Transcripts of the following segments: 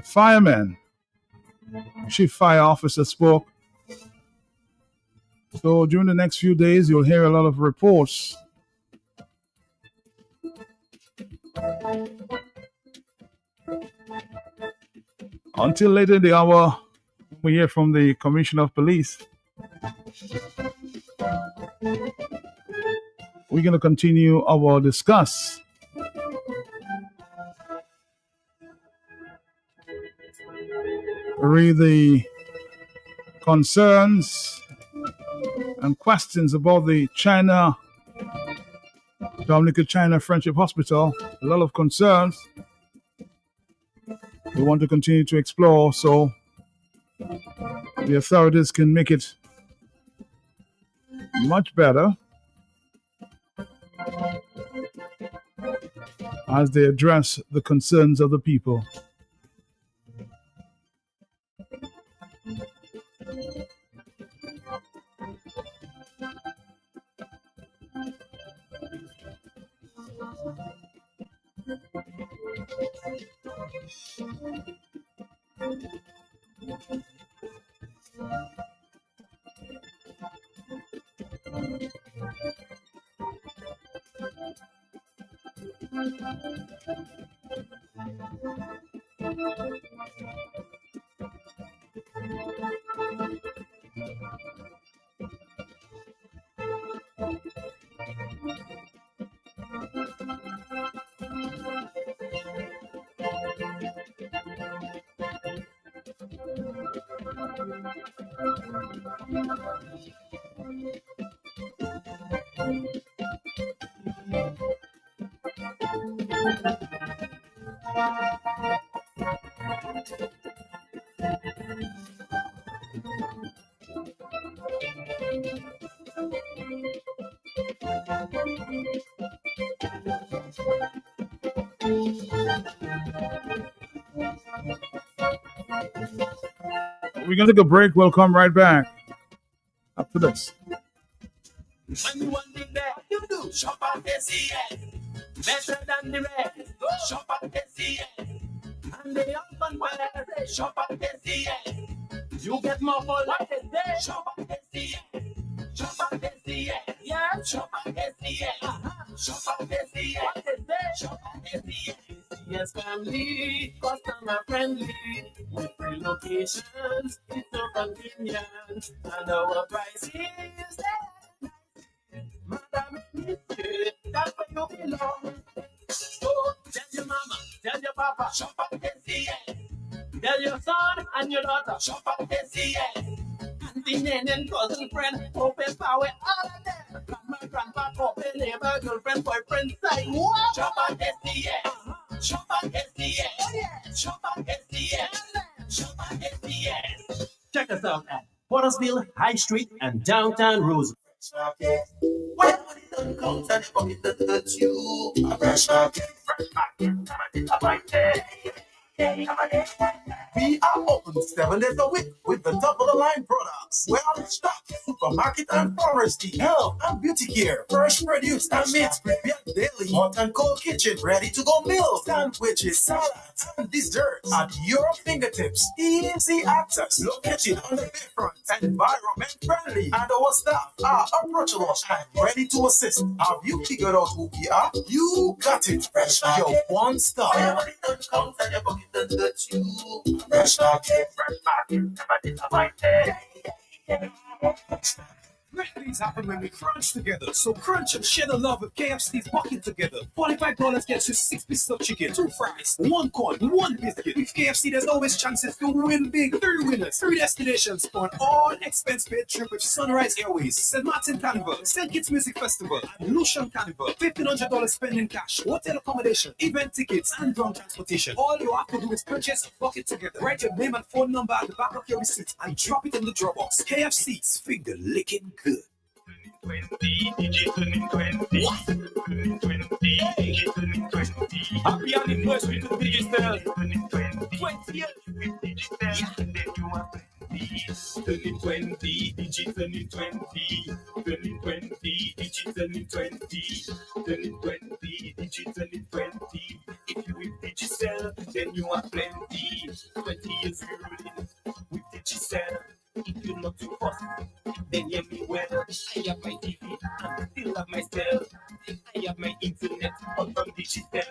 firemen. Chief Fire Officer spoke. So during the next few days, you'll hear a lot of reports. Until later in the hour, we hear from the Commissioner of Police. We're going to continue our discuss. Read the concerns and questions about the Dominica-China Friendship Hospital. A lot of concerns we want to continue to explore so the authorities can make it much better as they address the concerns of the people. We're going to take a break. We'll come right back after this. When you want it there, you do shop at SCN. Better than the rest. Shop at SCN. And the open where they shop at SCN. You get more for what is there. Shop at SCN. Shop at SCN. Yeah, shop at SCN. Shop at SCN. What is there? Shop at SCN. Yes, family, customer friendly. With free locations, it's so convenient. And our prices there. Madam, that's where you belong. So tell your mama, tell your papa, shop at SCN. Tell your son and your daughter, shop at SCN. Auntie, nan, and cousin, friend, open power, all of them. Grandma, grandpa, couple, neighbor, girlfriend, boyfriend, side. What? Shop at SCN. Shop at SCN. Oh, yeah. Shop at SCN. Shop at SCN. Check us out at Pottersville, High Street, and downtown Roosevelt. When money don't count and the pocket doesn't touch you, a fresh market, a bite day. We are open 7 days a week with the top of the line products. Well stock, supermarket and pharmacy, health and beauty care, fresh produce and meats prepared daily, hot and cold kitchen, ready to go meals, sandwiches, salads, and desserts at your fingertips. Easy access, located on the bayfront, environment friendly, and our staff are approachable and ready to assist. Have you figured out who we are? You got it, fresh market, your one stop. When money don't count and your pocket doesn't touch you. Fresh market, never did a bite day. Great things happen when we crunch together. So crunch and share the love of KFC's bucket together. $45 gets you 6 pieces of chicken, 2 fries, 1 corn, 1 biscuit. With KFC, there's always chances to win big. 3 winners, 3 destinations for an all-expense-paid trip with Sunrise Airways, St. Martin Carnival, St. Kitts Music Festival, and Lucian Carnival. $1,500 spending cash, hotel accommodation, event tickets, and ground transportation. All you have to do is purchase a bucket together. Write your name and phone number at the back of your receipt and drop it in the Dropbox. KFC's finger licking good. 20, digital 20. What? 20, digital 20. Happy anniversary to digital. 20 years with digital. Yeah. And then you are 2020, digital in 20. 2020, digital in 20. 2020, digital in 20. If you with digital, then you are plenty. 20 years ruling with digital. If you're not too fast, then hear me well. I have my TV and still have my cell. I have my internet all from digital.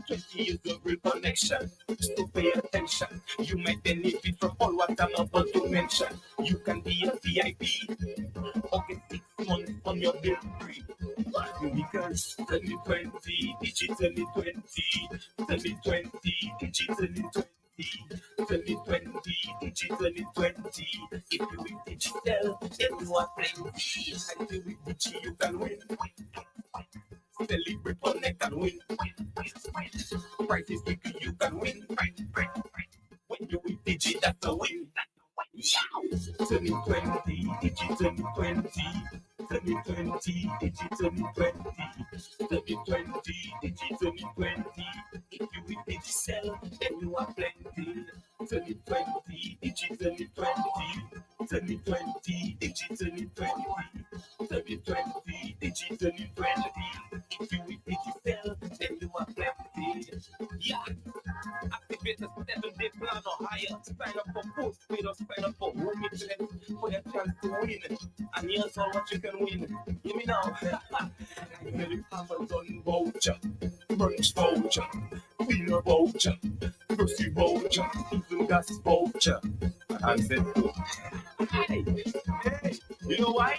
20 years of real connection. So pay attention. You might benefit from all what I'm about to mention. You can be a VIP or get 6 months on your bill free. Because 2020, digitally 20, 2020, digitally 20. 2020, digitally 20. If you with digital, then you are plenty. And you with digi, you can win. Celebrate, connect and win. Price is big, you can win. When you with digi, that's a win. 2020, digitally 20. 2020, digitally 20. 2020, digitally 20. If you with digital, then you are plenty. 2020, digitally 20. 2020, digitally 20. 2020, digitally 20. If you with digital, then you are plenty. Yeah. Activate the 7-day plan or higher. Sign up for postpaid or sign up for home internet for your chance to win. And here's all what you can win. Hear me now. I tell you, Amazon voucher, brunch voucher, dinner voucher, grocery voucher, even gas voucher. And then, hey, you know why?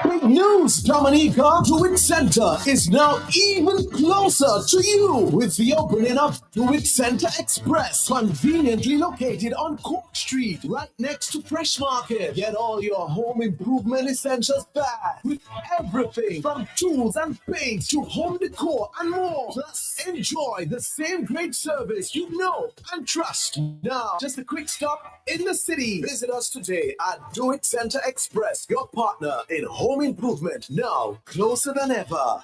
Big news, Dominica! Do It Center is now even closer to you with the opening of Do It Center Express, conveniently located on Cork Street, right next to Fresh Market. Get all your home improvement essentials fast with everything from tools and paints to home decor and more. Plus, enjoy the same great service you know and trust. Now, just a quick stop in the city. Visit us today at Do It Center Express, your partner in home improvement, now closer than ever.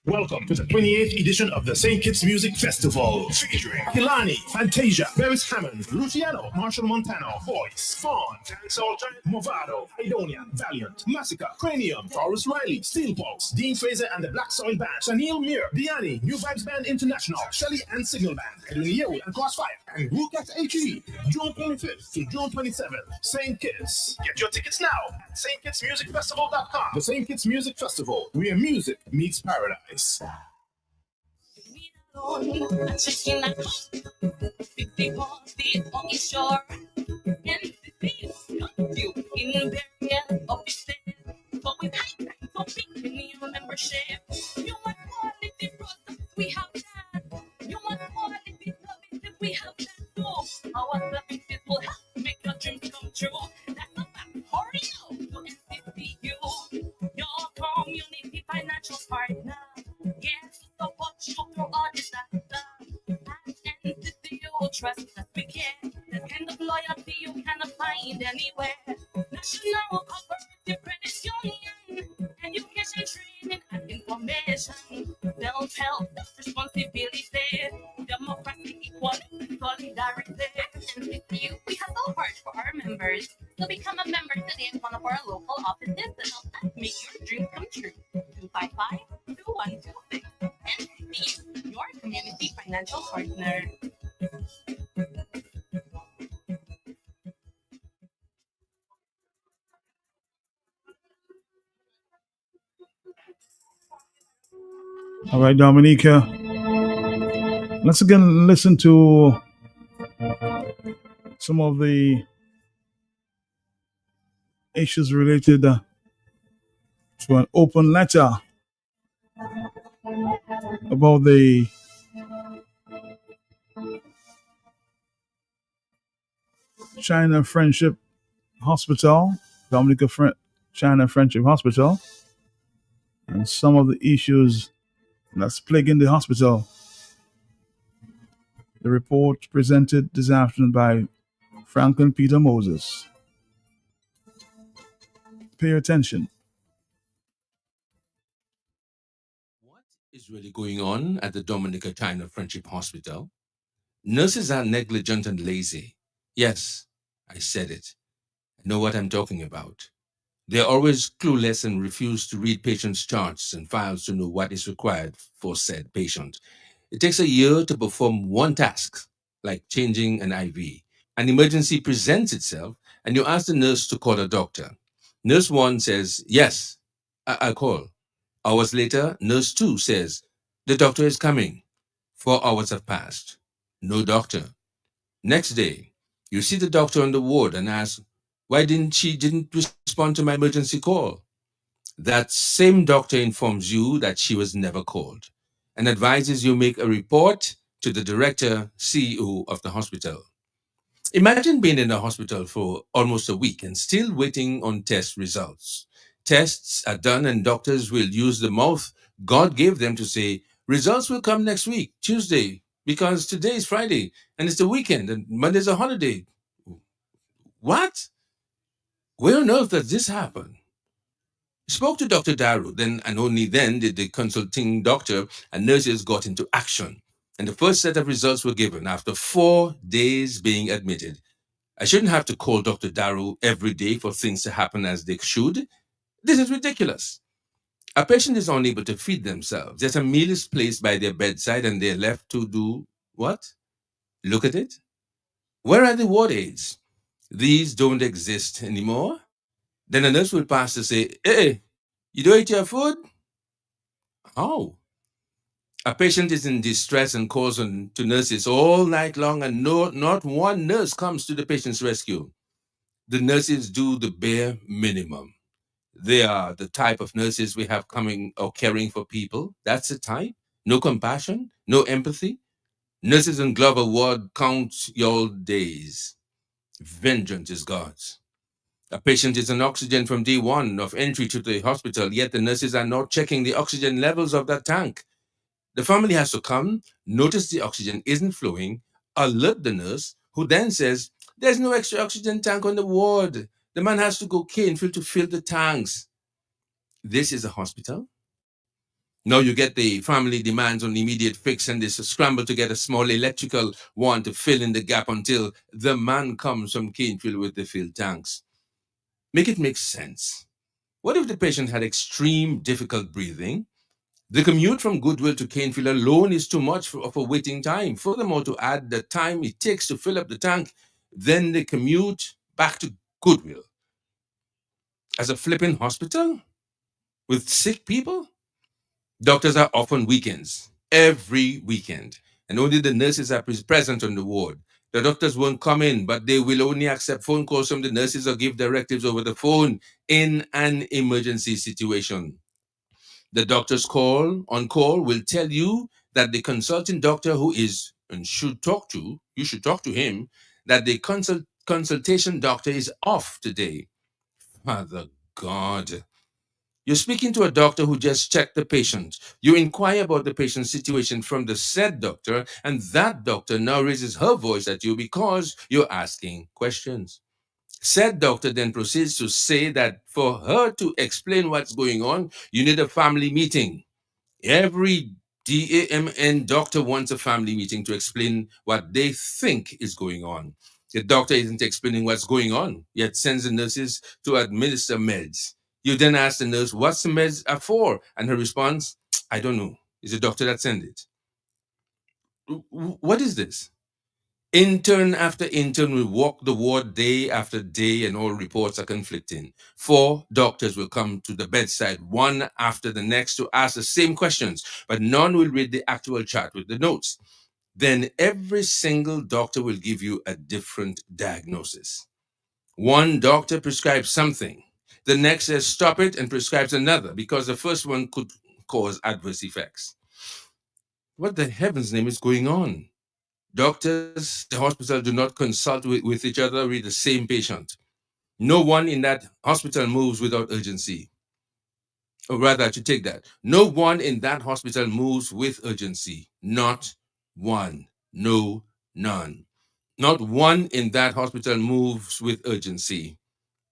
Welcome to the 28th edition of the St. Kitts Music Festival, featuring Kilani, Fantasia, Beres Hammond, Luciano, Marshall Montano, Voice, Fawn, Dancehall Giant, Movado, Idonian, Valiant, Massacre, Cranium, Taurus Riley, Steel Pulse, Dean Fraser and the Black Soil Band, Shanil Mir, Diani, New Vibes Band International, Shelly and Signal Band, Edwin Yehu and Crossfire, and Rukat HE, June 25th to June 27th, St. Kitts. Get your tickets now at StKittsMusicFestival.com. The St. Kitts Music Festival, where music meets paradise. Chicken and 50 feet on the shore, and the thieves got you in burial of the state. But with high time for picking your membership, you want quality products, we have that. You want quality services, we have that too. Our services will help make your dreams come true. That's a fact. Hurry up to NCCU, your community financial partner. Yes, support you through all disaster. At NCCU, trust that we care. The kind of loyalty you cannot find anywhere. National Cooperative Credit Union, education, training, and information. Self-help, responsibility, democracy, equality, solidarity. NCCU, we have so hard for our members. So become a member today in one of our local offices to help us make your dreams come true. 255-2126. NCCU, your community financial partner. All right, Dominica. Let's again listen to some of the issues related to an open letter about the China Friendship Hospital, China Friendship Hospital, and some of the issues that's plaguing the hospital. The report presented this afternoon by Franklin Peter Moses. Pay attention. What is really going on at the Dominica China Friendship Hospital? Nurses are negligent and lazy. Yes, I said it. I know what I'm talking about. They're always clueless and refuse to read patients' charts and files to know what is required for said patient. It takes a year to perform one task, like changing an IV. An emergency presents itself, and you ask the nurse to call a doctor. Nurse 1 says, "Yes, I'll call." Hours later, nurse 2 says, "The doctor is coming." 4 hours have passed. No doctor. Next day, you see the doctor on the ward and ask, "Why didn't she didn't respond to my emergency call?" That same doctor informs you that she was never called and advises you make a report to the director, CEO of the hospital. Imagine being in a hospital for almost a week and still waiting on test results. Tests are done, and doctors will use the mouth God gave them to say, "Results will come next week, Tuesday, because today is Friday and it's the weekend and Monday's a holiday." What? Where on earth does this happen? Spoke to Dr. Daru, then and only then did the consulting doctor and nurses got into action. And the first set of results were given after 4 days being admitted. I shouldn't have to call Dr. Daru every day for things to happen as they should. This is ridiculous. A patient is unable to feed themselves. Yet a meal is placed by their bedside and they're left to do what? Look at it? Where are the ward aides? These don't exist anymore. Then a nurse will pass to say, "Hey, you don't eat your food?" How? A patient is in distress and calls on to nurses all night long, and not one nurse comes to the patient's rescue. The nurses do the bare minimum. They are the type of nurses we have coming or caring for people. That's the type. No compassion, no empathy. Nurses in Glover Ward count your days. Vengeance is God's. A patient is on oxygen from day one of entry to the hospital, yet the nurses are not checking the oxygen levels of that tank. The family has to come, notice the oxygen isn't flowing, alert the nurse, who then says, "There's no extra oxygen tank on the ward. The man has to go Canefield to fill the tanks." This is a hospital. Now you get the family demands on immediate fix, and they scramble to get a small electrical one to fill in the gap until the man comes from Canefield with the filled tanks. Make it make sense. What if the patient had extreme difficult breathing? The commute from Goodwill to Canefield alone is too much of a waiting time. Furthermore, to add the time it takes to fill up the tank, then the commute back to Goodwill. As a flipping hospital with sick people? Doctors are off on weekends, every weekend, and only the nurses are present on the ward. The doctors won't come in, but they will only accept phone calls from the nurses or give directives over the phone in an emergency situation. The doctor's call on call will tell you that the consulting doctor who is and should talk to, you should talk to him, that the consultation doctor is off today. Father God. You're speaking to a doctor who just checked the patient. You inquire about the patient's situation from the said doctor, and that doctor now raises her voice at you because you're asking questions. Said doctor then proceeds to say that for her to explain what's going on, you need a family meeting. Every DAMN doctor wants a family meeting to explain what they think is going on. The doctor isn't explaining what's going on, yet sends the nurses to administer meds. You then ask the nurse, "What's the meds are for?" And her response, "I don't know. It's the doctor that sent it." What is this? Intern after intern will walk the ward day after day, and all reports are conflicting. 4 doctors will come to the bedside, one after the next, to ask the same questions, but none will read the actual chart with the notes. Then every single doctor will give you a different diagnosis. One doctor prescribes something, the next says stop it and prescribes another because the first one could cause adverse effects. What the heavens name is going on? Doctors, the hospital do not consult with each other with the same patient. No one in that hospital moves without urgency. Or rather, I should take that. No one in that hospital moves with urgency. Not one. No, none. Not one in that hospital moves with urgency.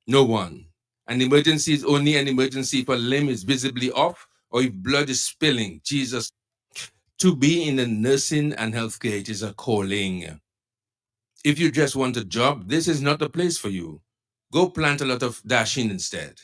No one. An emergency is only an emergency if a limb is visibly off or if blood is spilling. Jesus. To be in the nursing and healthcare, it is a calling. If you just want a job, this is not the place for you. Go plant a lot of dashing instead.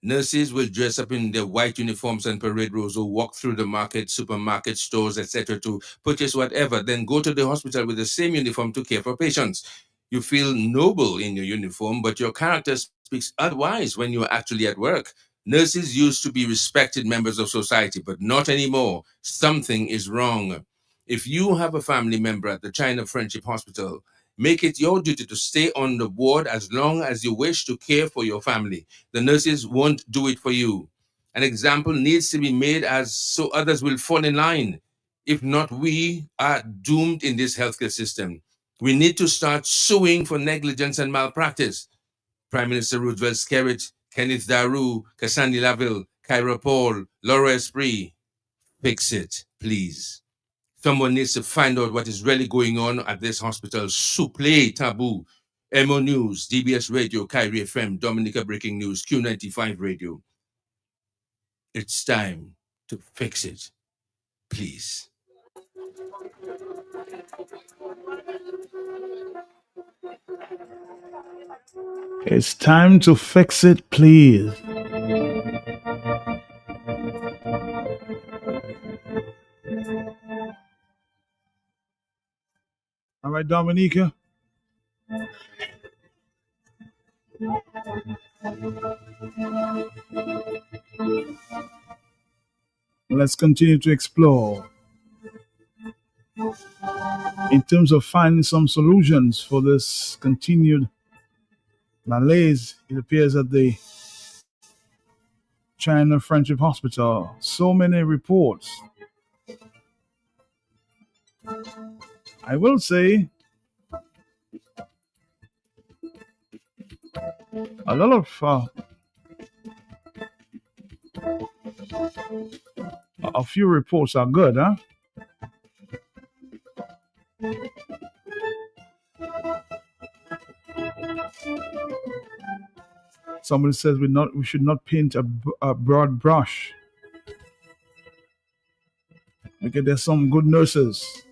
Nurses will dress up in their white uniforms and parade rows or walk through the market, supermarket, stores, etc. to purchase whatever, then go to the hospital with the same uniform to care for patients. You feel noble in your uniform, but your character speaks otherwise when you're actually at work. Nurses used to be respected members of society, but not anymore. Something is wrong. If you have a family member at the China Friendship Hospital, make it your duty to stay on the ward as long as you wish to care for your family. The nurses won't do it for you. An example needs to be made as so others will fall in line. If not, we are doomed in this healthcare system. We need to start suing for negligence and malpractice. Prime Minister Roosevelt Skerritt, Kenneth Daru, Cassandra Laville, Kyra Paul, Laura Esprit, fix it, please. Someone needs to find out what is really going on at this hospital. Supplé Taboo, MO News, DBS Radio, Kyrie FM, Dominica Breaking News, Q95 Radio. It's time to fix it, please. It's time to fix it, please. All right, Dominica. Let's continue to explore in terms of finding some solutions for this continued malaise. It appears at the China Friendship Hospital. So many reports. I will say a lot of a few reports are good, huh? Somebody says we should not paint a broad brush. Because there's some good nurses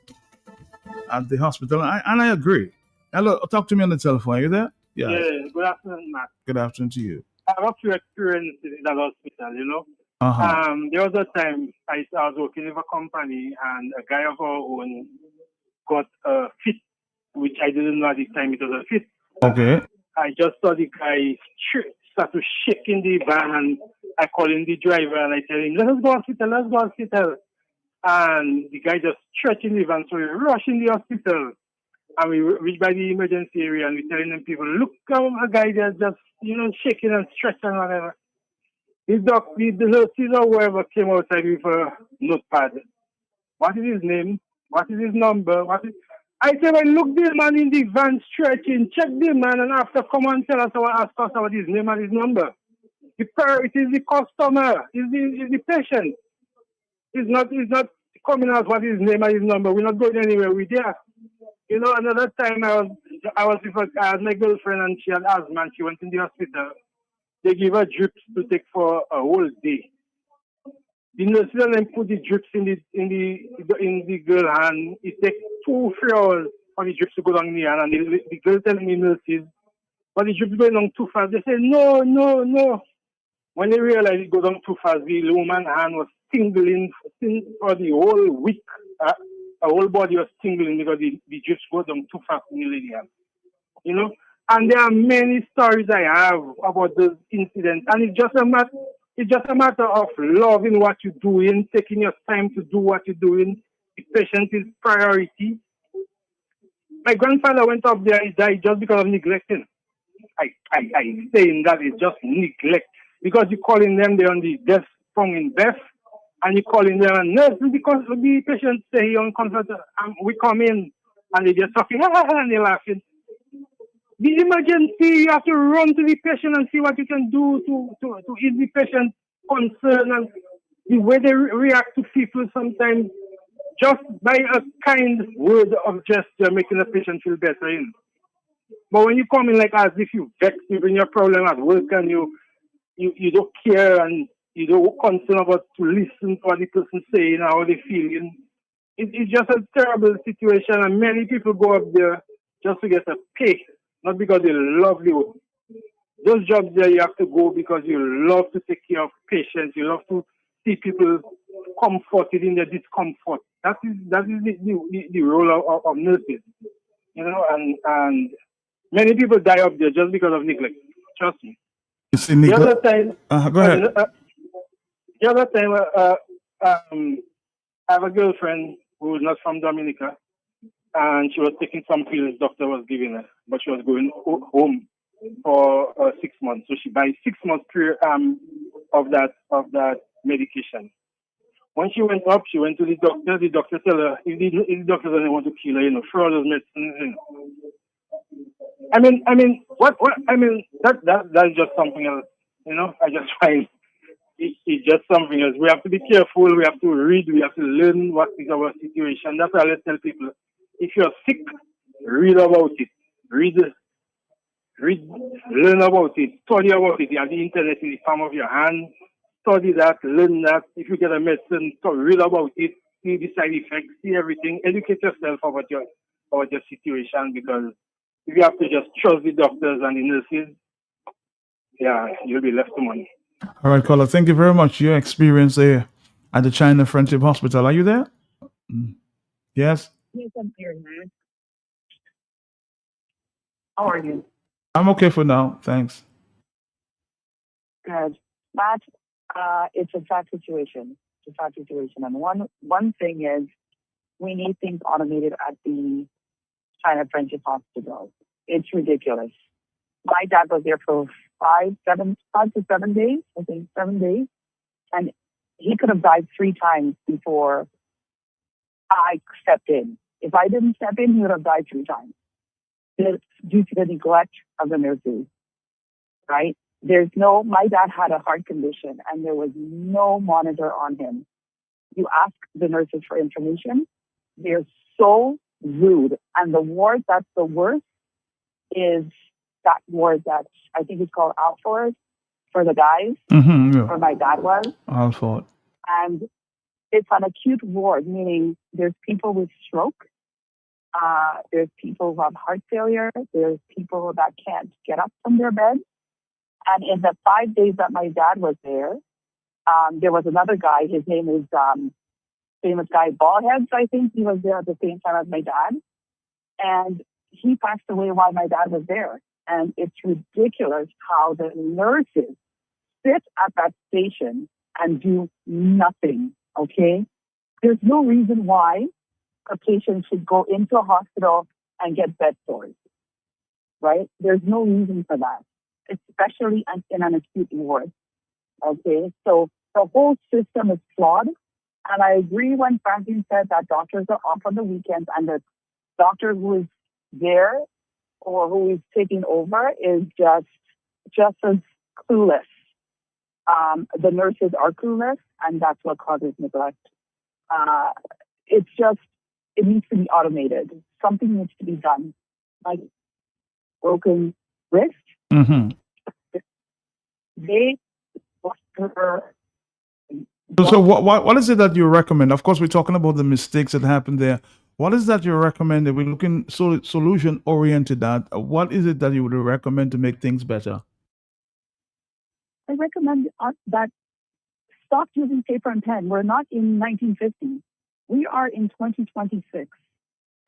at the hospital, and I agree. Hello, talk to me on the telephone. Are you there? Yeah, good afternoon, Matt. Good afternoon to you. I have a few experiences in that hospital, you know. There was a time I was working with a company and a guy of our own got a fit, which I didn't know at the time it was a fit. Okay. I just saw the guy start to shake in the van, and I call in the driver and I tell him, let's go hospital. And the guy just stretching the van, so we rush in the hospital. And we reach by the emergency area and we're telling them people, look, a guy there just, shaking and stretching and whatever. The nurses or whoever came outside with a notepad. What is his name? What is his number? I said, well, look the man in the van stretching, check the man, and after come and tell us or ask us about his name and his number. The priority is the customer, is the patient. It's not coming out what his name and his number. We're not going anywhere. We're there. Another time I was with my girlfriend and she had asthma and she went in the hospital. They give her drips to take for a whole day. The nurses then put the drips in the girl hand. It takes 2-3 hours for the drips to go down in the hand. And the girl telling me nurses, but the drips going down too fast. They say no. When they realized it go down too fast, the woman's hand was tingling for the whole week. Her whole body was tingling because the drips go down too fast in the lady hand. And there are many stories I have about those incidents. And it's just a matter of loving what you're doing, taking your time to do what you're doing. The patient is priority. My grandfather went up there, he died just because of neglecting. I saying that it's just neglect. Because you're calling them, they're on the deaf, tongue in deaf, and you're calling them a nurse because the patient say uncomfortable. We come in and they just talking and they're laughing. The emergency, you have to run to the patient and see what you can do to ease the patient's concern, and the way they react to people sometimes just by a kind word of gesture making the patient feel better. But when you come in like as if you vex, you bring your problem at work and you don't care and you don't concern about to listen to what the person saying or how they feeling. It's just a terrible situation, and many people go up there just to get a pay, not because they love you. those jobs there you have to go because you love to take care of patients. You love to see people comforted in their discomfort. That is the role of nurses. You know, and many people die up there just because of neglect. Trust me. You see, The other neglect. time, Go ahead. the other time, I have a girlfriend who is not from Dominica, and she was taking some pills doctor was giving her, but she was going home for 6 months. So she buys 6 months period of that medication. When she went up, she went to the doctor. The doctor tell her if the doctor doesn't want to kill her, you know, throw all those medicines. You know. That's just something else. You know, I just find it's just something else. We have to be careful. We have to read. We have to learn what is our situation. That's why I tell people: if you're sick, read about it. Read, learn about it. Study about it. You have the internet in the palm of your hand. Study that, learn that. If you get a medicine, read about it. See the side effects. See everything. Educate yourself about your situation because if you have to just trust the doctors and the nurses, yeah, you'll be left to money. All right, caller. Thank you very much. Your experience there at the China Friendship Hospital. Are you there? Yes. Yes, I'm here, man. How are you? I'm okay for now. Thanks. Good. Matt, it's a sad situation. It's a sad situation. And one thing is we need things automated at the China Friendship Hospital. It's ridiculous. My dad was there for 5 to 7 days, I think 7 days. And he could have died 3 times before I stepped in. If I didn't step in, he would have died 3 times due to the neglect of the nurses, right? My dad had a heart condition and there was no monitor on him. You ask the nurses for information, they're so rude. And the ward that's the worst is that ward that I think it's called Alford for the guys, Yeah. where my dad was. Alford. And it's an acute ward, meaning there's people with stroke, there's people who have heart failure, there's people that can't get up from their bed. And in the 5 days that my dad was there was another guy, his name is famous guy Ballheads, I think. He was there at the same time as my dad. And he passed away while my dad was there. And it's ridiculous how the nurses sit at that station and do nothing, okay? There's no reason why a patient should go into a hospital and get bed sores, right? There's no reason for that, especially in an acute ward, okay? So the whole system is flawed. And I agree when Franklin said that doctors are off on the weekends and the doctor who is there or who is taking over is just as clueless. The nurses are clueless, and that's what causes neglect. It needs to be automated. Something needs to be done. Like broken wrist, they So what is it that you recommend? Of course, we're talking about the mistakes that happened there. What is that you recommend? We're looking solution oriented. What is it that you would recommend to make things better? I recommend that stop using paper and pen. We're not in 1950. We are in 2026.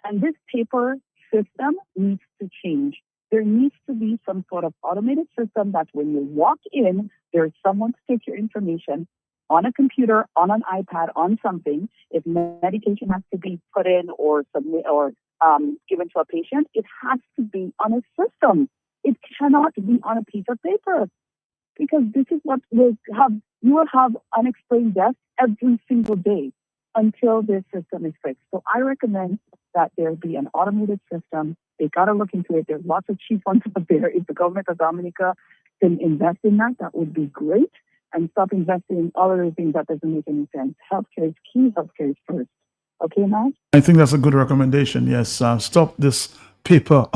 And this paper system needs to change. There needs to be some sort of automated system that when you walk in, there's someone to take your information on a computer, on an iPad, on something. If medication has to be put in or given to a patient, it has to be on a system. It cannot be on a piece of paper, because this is what you will have unexplained deaths every single day until this system is fixed. So I recommend that there be an automated system. They got to look into it. There's lots of cheap ones out there. If the government of Dominica can invest in that would be great. And stop investing in all other things that doesn't make any sense. Healthcare is key. Healthcare is first. Okay, Matt? I think that's a good recommendation. Yes, stop this paper.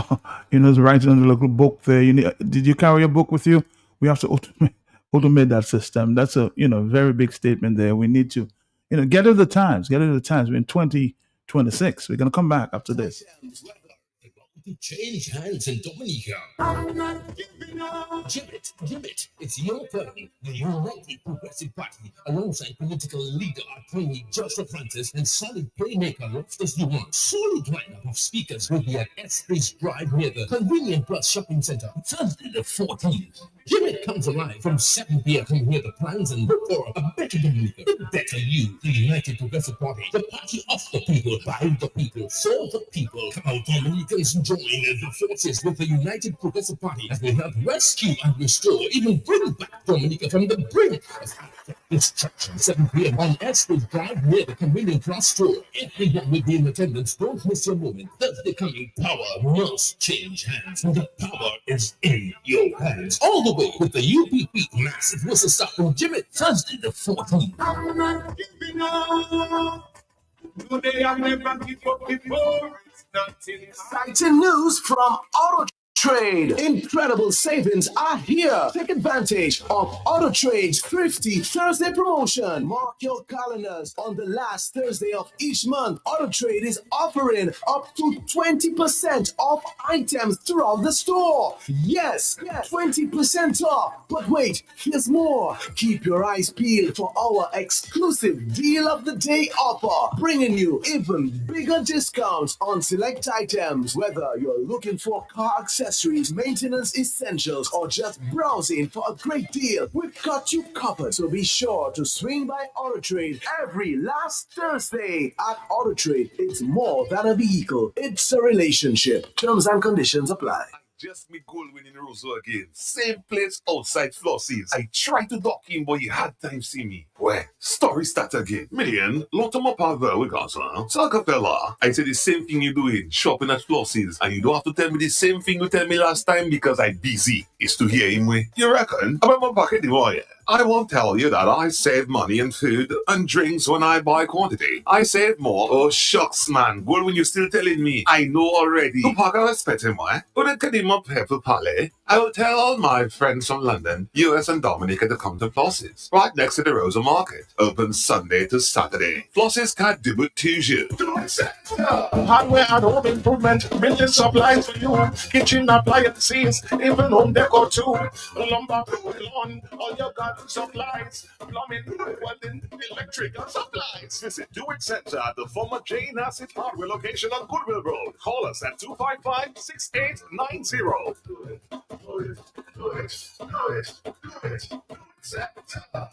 Writing in a little book there. Did you carry a book with you? We have to automate that system. That's a very big statement there. We need to get with the times. Get with the times. We're in 2026. We're gonna come back after this. to change hands in Dominica. Gibbet, it's your turn. The United Progressive Party, alongside political leader Attorney Joseph Francis and solid playmaker Loftus Dumont. Solid lineup of speakers will be at Estes Drive near the Convenient Plus Shopping Center, Thursday the 14th. Gibbet comes alive from 7 p.m. to hear the plans and look for a better Dominica, the better you. The United Progressive Party, the party of the people, by the people, for the people. Come out, Dominicans, join the forces with the United Progressive Party as we help rescue and restore, even bring back Dominica from the brink of destruction. 7 p.m. on Estes Drive near the Convenient Plus store. Everyone will be in attendance. Don't miss your moment. Thursday coming, power must change hands. And the power is in your hands. All the way with the UPP Massive Whistle Stop from Jimmy Thursday the 14th. I'm not giving up. Today I never give up before. It's nothing. Exciting news from Auto Trade. Incredible savings are here. Take advantage of Auto Trade's Thrifty Thursday promotion. Mark your calendars. On the last Thursday of each month, Auto Trade is offering up to 20% off items throughout the store. Yes, 20% off. But wait, there's more. Keep your eyes peeled for our exclusive Deal of the Day offer, bringing you even bigger discounts on select items. Whether you're looking for car accessories, maintenance essentials, or just browsing for a great deal, we've got you covered. So be sure to swing by Auto Trade every last Thursday. At Auto Trade, it's more than a vehicle, it's a relationship. Terms and conditions apply. Just me goal winning Roseau again. Same place outside Flossie's. I tried to dock in, but he had time see me. Well, story start again. Million, lot of my power we got son. So fella, I said the same thing you doing, shopping at Flossie's, and you don't have to tell me the same thing you tell me last time because I busy. It's to hear him way. You reckon? About my pocket the boy. I won't tell you that I save money in food and drinks when I buy quantity. I save more. Oh, shucks, man. Well, when you're still telling me, I know already. To pack I expect him, why? But it can him up Pepper Palais. I will tell all my friends from London, US and Dominica to come to Floss's, right next to the Rosa Market. Open Sunday to Saturday. Floss's can't do it to you. Hardware and home improvement, building supplies for you, kitchen appliances, even home decor too. Lumber, lawn, all your garden supplies, plumbing, welding, electrical supplies. Visit Do It Center at the former Jane Asset Hardware location on Goodwill Road. Call us at 255-6890. Do it. Center.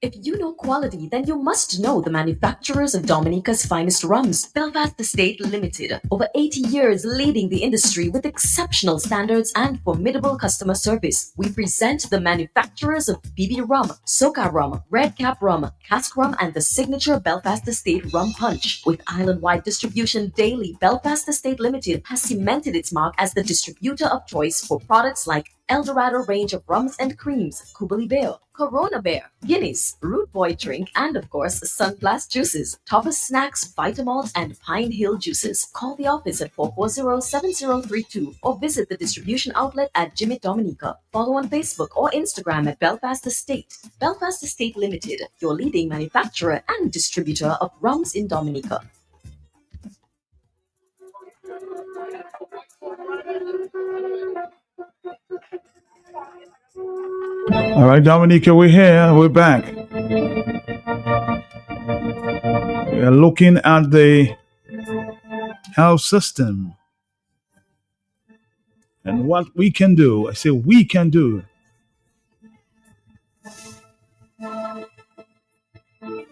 If you know quality, then you must know the manufacturers of Dominica's finest rums. Belfast Estate Limited, over 80 years leading the industry with exceptional standards and formidable customer service. We present the manufacturers of BB Rum, Soca Rum, Red Cap Rum, Cask Rum, and the signature Belfast Estate Rum Punch. With island-wide distribution daily, Belfast Estate Limited has cemented its mark as the distributor of choice for products like Eldorado range of rums and creams, Kubali Bear, Corona Bear, Guinness, Root Boy drink, and of course, Sunblast juices, Thomas Snacks, Vitamalt, and Pine Hill juices. Call the office at 440-7032 or visit the distribution outlet at Jimmy Dominica. Follow on Facebook or Instagram at Belfast Estate. Belfast Estate Limited, your leading manufacturer and distributor of rums in Dominica. All right, Dominica, we're here. We're back. We are looking at the health system and what we can do. I say we can do.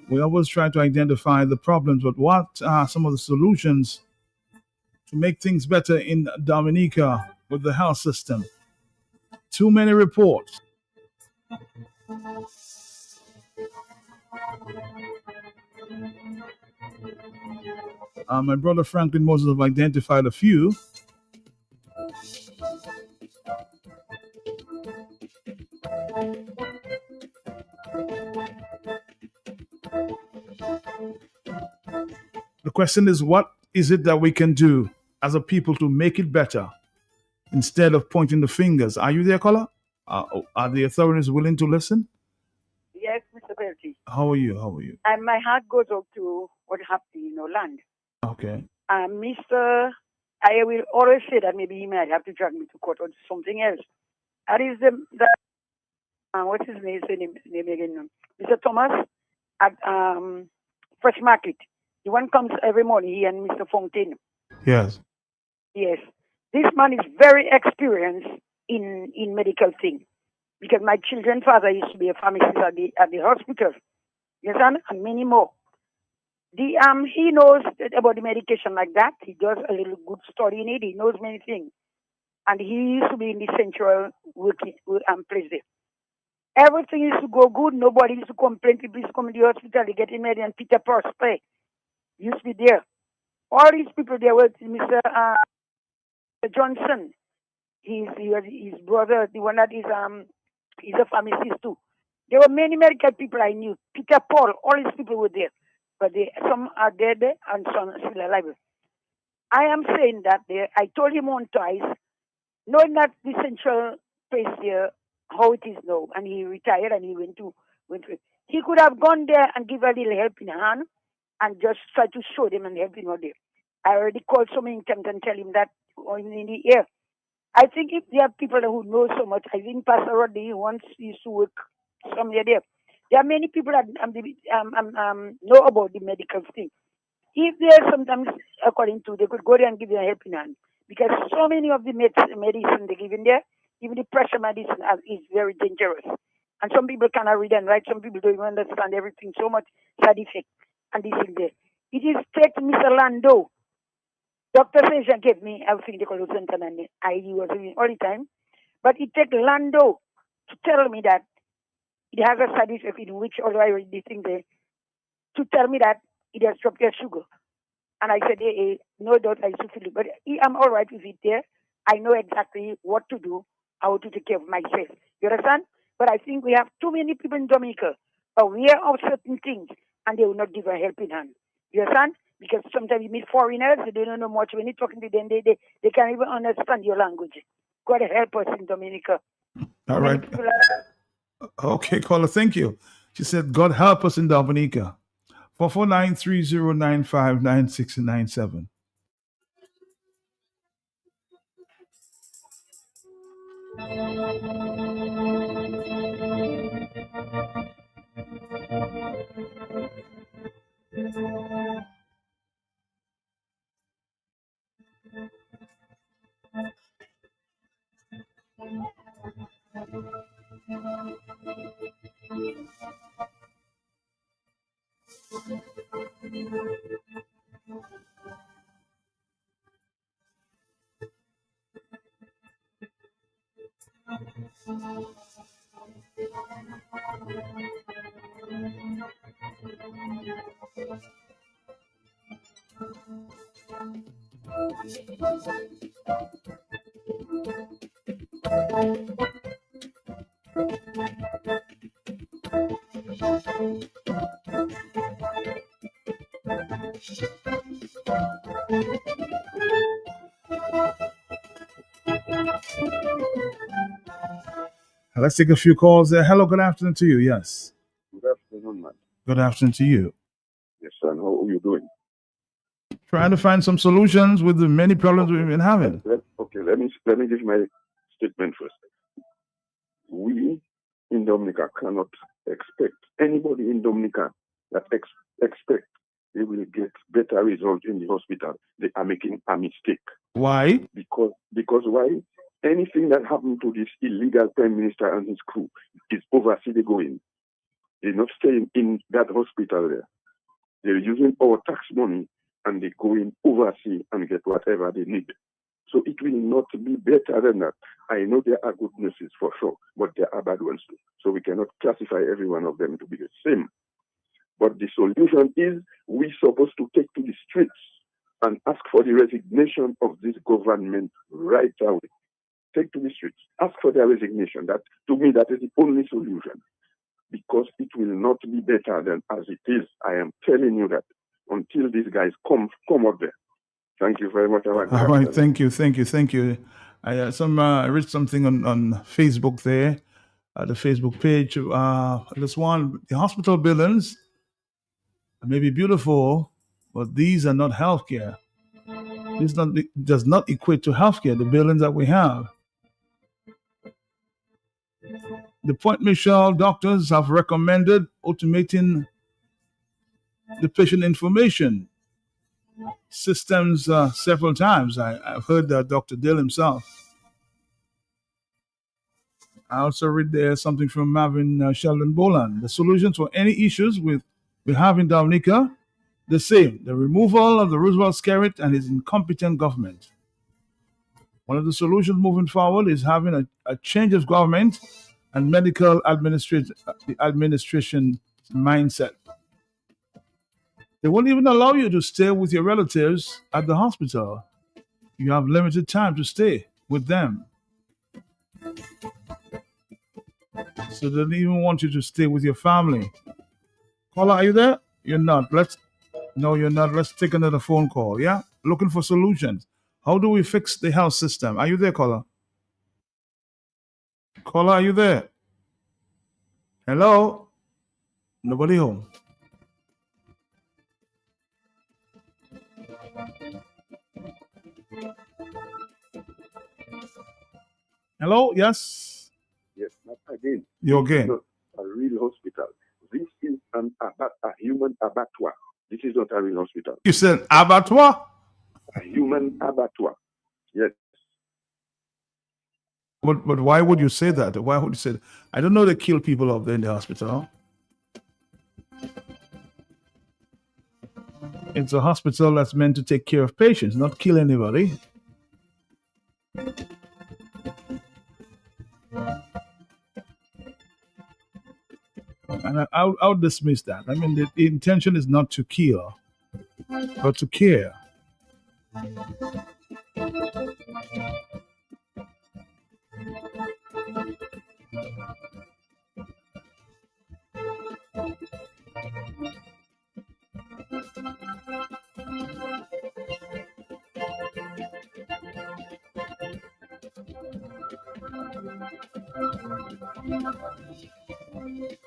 We always try to identify the problems, but what are some of the solutions to make things better in Dominica with the health system? Too many reports. My brother Franklin Moses have identified a few. The question is, what is it that we can do as a people to make it better instead of pointing the fingers? Are you there, caller? Are the authorities willing to listen? Yes, Mr. Belty. How are you? How are you? And my heart goes out to what happened in Holland. Okay. Mr. I will always say that maybe he might have to drag me to court or something else. That is the what's his name? Say name again? Mr. Thomas at Fresh Market. The one comes every morning. He and Mr. Fontaine. Yes. Yes, this man is very experienced in medical things because my children's father used to be a pharmacist at the hospital. Yes, and many more. The he knows about the medication like that. He does a little good study in it. He knows many things, and he used to be in the central working place there. Everything used to go good. Nobody used to complain. People used to come to the hospital. They get in there, and Peter Prosper used to be there. All these people there were Mr. Johnson. He was his brother, the one that is he's a pharmacist too. There were many medical people I knew. Peter Paul, all these people were there, but some are dead and some are still alive. I am saying that there. I told him one twice, knowing that the central place there, how it is now, and he retired and he went to. He could have gone there and give a little helping hand and just try to show them and help him out there. I already called so many times and tell him that in the air. I think if there are people who know so much, I think Pastor Rodney once used to work somewhere there. There are many people that know about the medical thing. If there sometimes, according to, they could go there and give you a helping hand. Because so many of the medicine they give in there, even the pressure medicine is very dangerous. And some people cannot read and write. Some people don't even understand everything. So much side effect and this in there. It is take Mr. Lando. Dr. Seja gave me everything they call Lucentan and I was doing all the time. But it takes Lando to tell me that it has a side effect in which, although I read the thing there, to tell me that it has dropped your sugar. And I said, no doubt I used to feel it. But I'm all right with it there. I know exactly what to do, how to take care of myself. You understand? But I think we have too many people in Jamaica aware of certain things and they will not give a helping hand. You understand? Because sometimes you meet foreigners, they don't know much. When you're talking to them, they can't even understand your language. God help us in Dominica. All right. Okay, caller, thank you. She said, God help us in Dominica. 449-3095-9697. Let's take a few calls there. Hello, good afternoon to you. Yes. Good afternoon, man. Good afternoon to you. Yes, son. How are you doing? Trying to find some solutions with the many problems we've been having. Let me give my statement first. We in Dominica cannot expect anybody in Dominica that expect they will get better results in the hospital. They are making a mistake. Why? Because why? Anything that happened to this illegal prime minister and his crew is overseas they going. They're not staying in that hospital there. They're using our tax money and they're going overseas and get whatever they need. So it will not be better than that. I know there are good nurses for sure, but there are bad ones too. So we cannot classify every one of them to be the same. But the solution is we're supposed to take to the streets and ask for the resignation of this government right away. Take to the streets, ask for their resignation. That, to me, that is the only solution. Because it will not be better than as it is. I am telling you that until these guys come up there. Thank you very much. All right, thank you. I read something on Facebook there. the Facebook page. This one, the hospital buildings may be beautiful, but these are not healthcare. Does not equate to healthcare, the buildings that we have. The Point Michelle doctors have recommended automating the patient information systems several times. I've heard that Dr. Dill himself. I also read there something from Marvin Sheldon Boland. The solutions for any issues we have in Dominica, the same: the removal of the Roosevelt Skerritt and his incompetent government. One of the solutions moving forward is having a change of government and medical administration mindset. They won't even allow you to stay with your relatives at the hospital. You have limited time to stay with them. So they don't even want you to stay with your family. Caller, are you there? You're not. No, you're not. Let's take another phone call. Yeah? Looking for solutions. How do we fix the health system? Are you there, caller? Caller, are you there? Hello? Nobody home. Hello? Yes? Yes, not again. You This is again? not a real hospital. This is a human abattoir. This is not a real hospital. You said abattoir? A human abattoir. Yes. But why would you say that? Why would you say that? I don't know they kill people up there in the hospital. It's a hospital that's meant to take care of patients, not kill anybody. And I'll dismiss that. I mean, the intention is not to kill, but to care.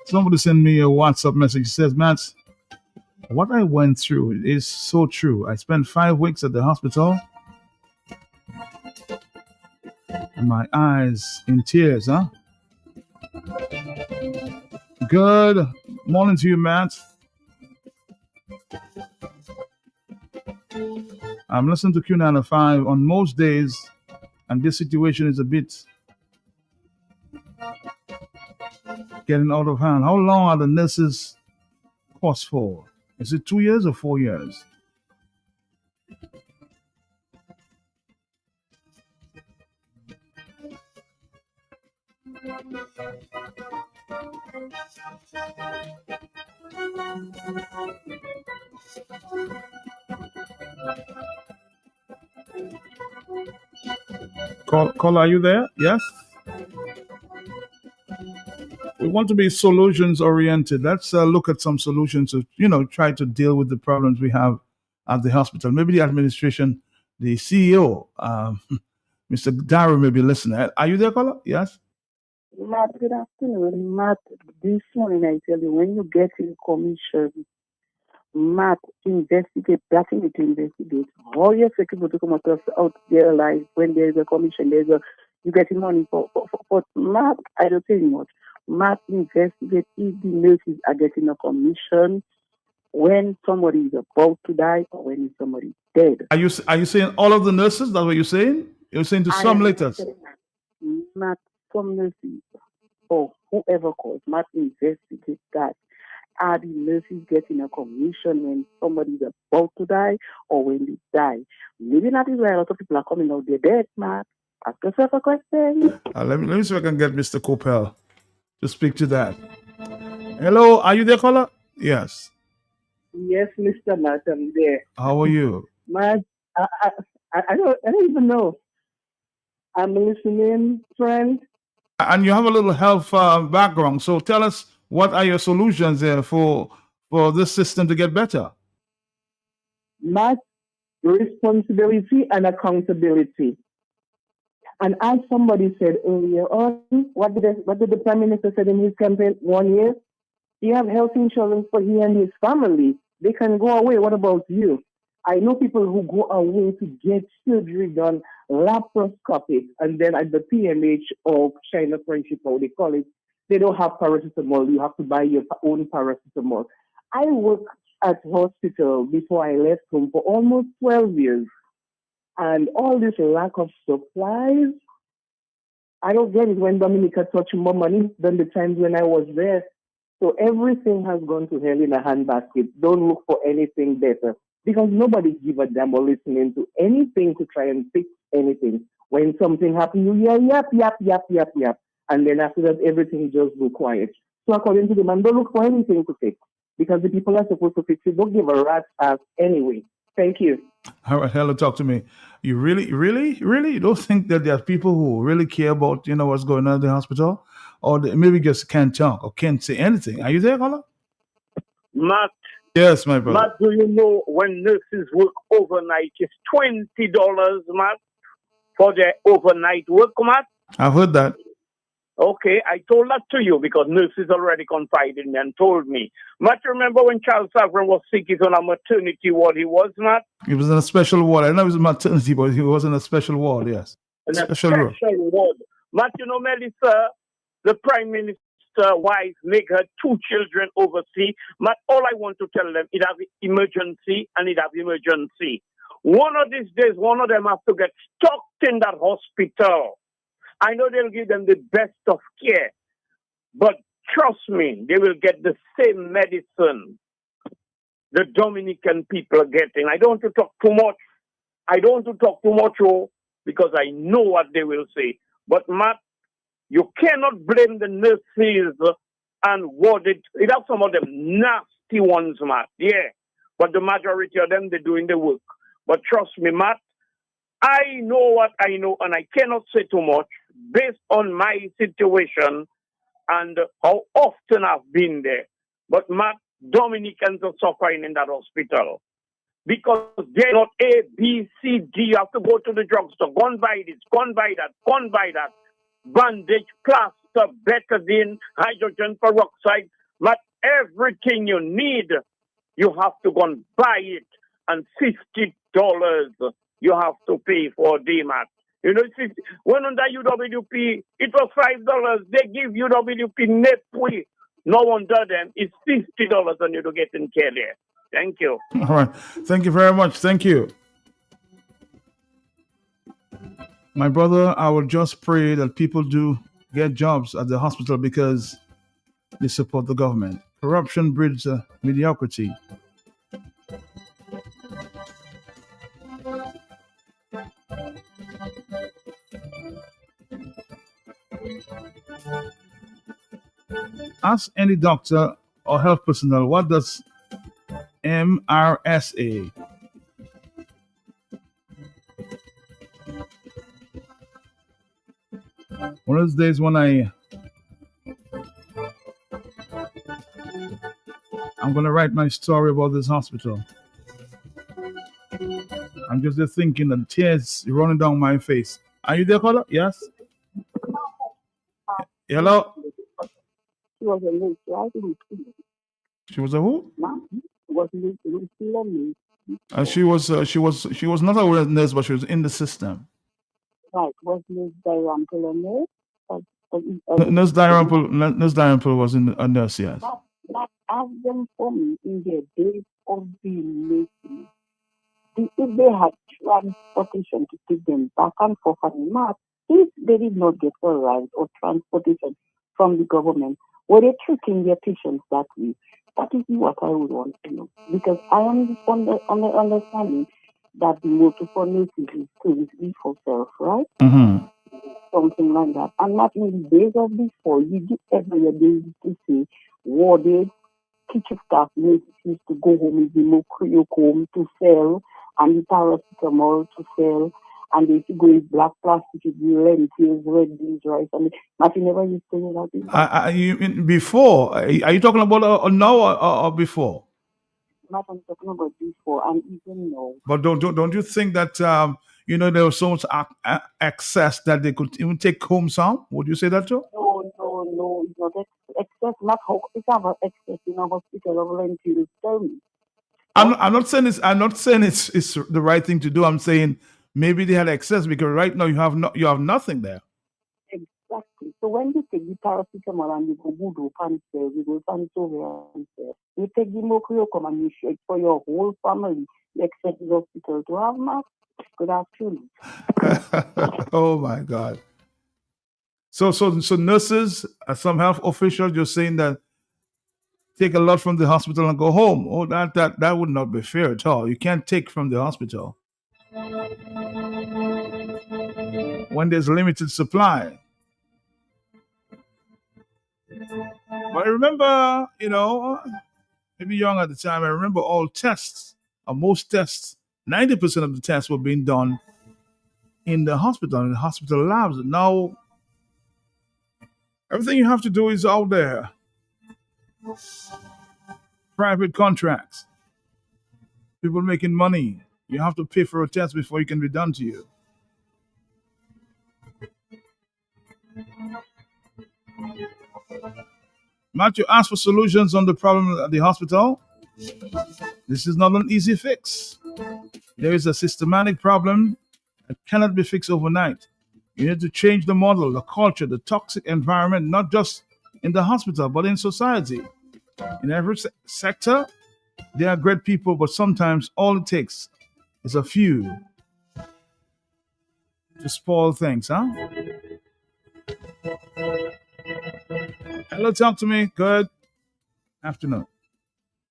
Somebody sent me a WhatsApp message. It says, Matt, what I went through is so true. I spent 5 weeks at the hospital and my eyes in tears, huh? Good morning to you, Matt. I'm listening to Q95 on most days, and this situation is a bit getting out of hand. How long are the nurses' course for? Is it 2 years or 4 years? Call, are you there? Yes? We want to be solutions oriented. Let's look at some solutions to, try to deal with the problems we have at the hospital. Maybe the administration, the CEO, Mr. Darrow may be listening. Are you there, caller? Yes? Matt, good afternoon. Matt, this morning I tell you, when you get in commission, Matt, investigate, that you need to investigate. All your people to come out there alive when there's a commission, you getting money for Matt, I don't say much. Matt, investigate if the nurses are getting a commission when somebody is about to die or when somebody is dead. Are you saying all of the nurses? That's what you're saying? You're saying to some letters? Matt, some nurses or whoever calls, Matt, investigate that. Are the nurses getting a commission when somebody's about to die or when they die? Maybe that is why a lot of people are coming out there dead, Matt. Ask yourself a question. Let me see if I can get Mr. Coppell to speak to that. Hello, are you there, caller? Yes. Yes, Mr. Matt, I'm there. How are you? Matt, I don't even know. I'm listening, friend. And you have a little health background, so tell us, what are your solutions there for this system to get better? Matt, responsibility and accountability. And as somebody said earlier on, what did the Prime Minister say in his campaign 1 year? He have health insurance for he and his family. They can go away. What about you? I know people who go away to get surgery done, laparoscopic, and then at the PMH or China Friendship, or they call it, they don't have paracetamol. You have to buy your own paracetamol. I worked at hospital before I left home for almost 12 years. And all this lack of supplies, I don't get it when Dominica touched more money than the times when I was there. So everything has gone to hell in a handbasket. Don't look for anything better because nobody give a damn or listening to anything to try and fix anything. When something happens, you hear yap, yap, yap, yap, yap. And then after that, everything just go quiet. So according to the man, don't look for anything to fix because the people are supposed to fix it. Don't give a rat's ass anyway. Thank you. All right, hello, talk to me. You really don't think that there are people who really care about what's going on in the hospital, or they maybe just can't talk or can't say anything? Are you there, caller? Matt, Yes, my brother. Matt, do you know when nurses work overnight, it's $20, Matt, for their overnight work, Matt? I've heard that. Okay, I told that to you because nurses already confided in me and told me. Matt, remember when Charles Savran was sick, he's on a maternity ward, he was, Matt? He was in a special ward. I know it was maternity, but he was in a special ward. Yes, In a special special room. ward. Matt, you know, Melissa, the Prime Minister's wife, make her 2 children overseas. Matt, all I want to tell them, it has emergency and it has emergency. One of these days, one of them has to get stuck in that hospital. I know they'll give them the best of care, but trust me, they will get the same medicine the Dominican people are getting. I don't want to talk too much. Oh, because I know what they will say. But Matt, you cannot blame the nurses and what it have some of them nasty ones, Matt. Yeah. But the majority of them, they're doing the work. But trust me, Matt, I know what I know, and I cannot say too much based on my situation and how often I've been there. But Matt, Dominicans are suffering in that hospital because they're not A, B, C, D. You have to go to the drugstore, go and buy this, go and buy that, go and buy that. Bandage, plaster, betadine, hydrogen peroxide. Matt, everything you need, you have to go and buy it. And $50 you have to pay for a day, Matt. You know, when under UWP, it was $5. They give UWP net pay. No wonder them. It's $50 on you to get in care there. Thank you. All right. Thank you very much. Thank you. My brother, I will just pray that people do get jobs at the hospital because they support the government. Corruption breeds mediocrity. Ask any doctor or health personnel, what does MRSA? One of those days when I'm gonna write my story about this hospital. I'm just there thinking and tears running down my face. Are you there, caller? Yes. Hello. She was a nurse, right? She was a who? Was still a nurse. She was not a nurse, but she was in the system. Right, was Nurse Dalrymple a nurse? Nurse Dalrymple was a nurse, yes. That ask them for me in their days of being nursing. If they had transportation to take them back and forth and Matt, if they did not get a ride or transportation from the government, were they treating their patients that way? That is what I would want to know. Because I am on the understanding that the motive for nurses is service for self, right? Mm-hmm. Something like that. And not in the days of before, you get every day to say, warded, kitchen staff nurses used to go home with the home to sell, and the paracetamol to sell, and they used to go with black plastic with the lentils, red beans, rice, and nothing never used to know that. Before, are you talking about now or before? Not I'm talking about before, and even now. But don't you think that there was so much excess that they could even take home some. Would you say that too? No, it's not excess, not how it's about excess in a hospital of volunteers. Tell me. I'm not saying it's the right thing to do. I'm saying maybe they had excess because right now you have nothing there. Exactly. So when you take the paracetamol and you go Budo cancer, you go Santovia cancer, you take the Mocrocom and you shake for your whole family, you expect the hospital to have mass. Good afternoon. Oh my God. So nurses, some health officials, you're saying that take a lot from the hospital and go home. Oh, that would not be fair at all. You can't take from the hospital when there's limited supply. But I remember, maybe young at the time, I remember all tests, or most tests, 90% of the tests were being done in the hospital labs. Now, everything you have to do is out there. Private contracts. People making money. You have to pay for a test before it can be done to you. Matthew asked for solutions on the problem at the hospital. This is not an easy fix. There is a systematic problem that cannot be fixed overnight. You need to change the model, the culture, the toxic environment, not just in the hospital, but in society. In every sector, there are great people, but sometimes all it takes is a few to spoil things, huh? Hello, talk to me. Good afternoon.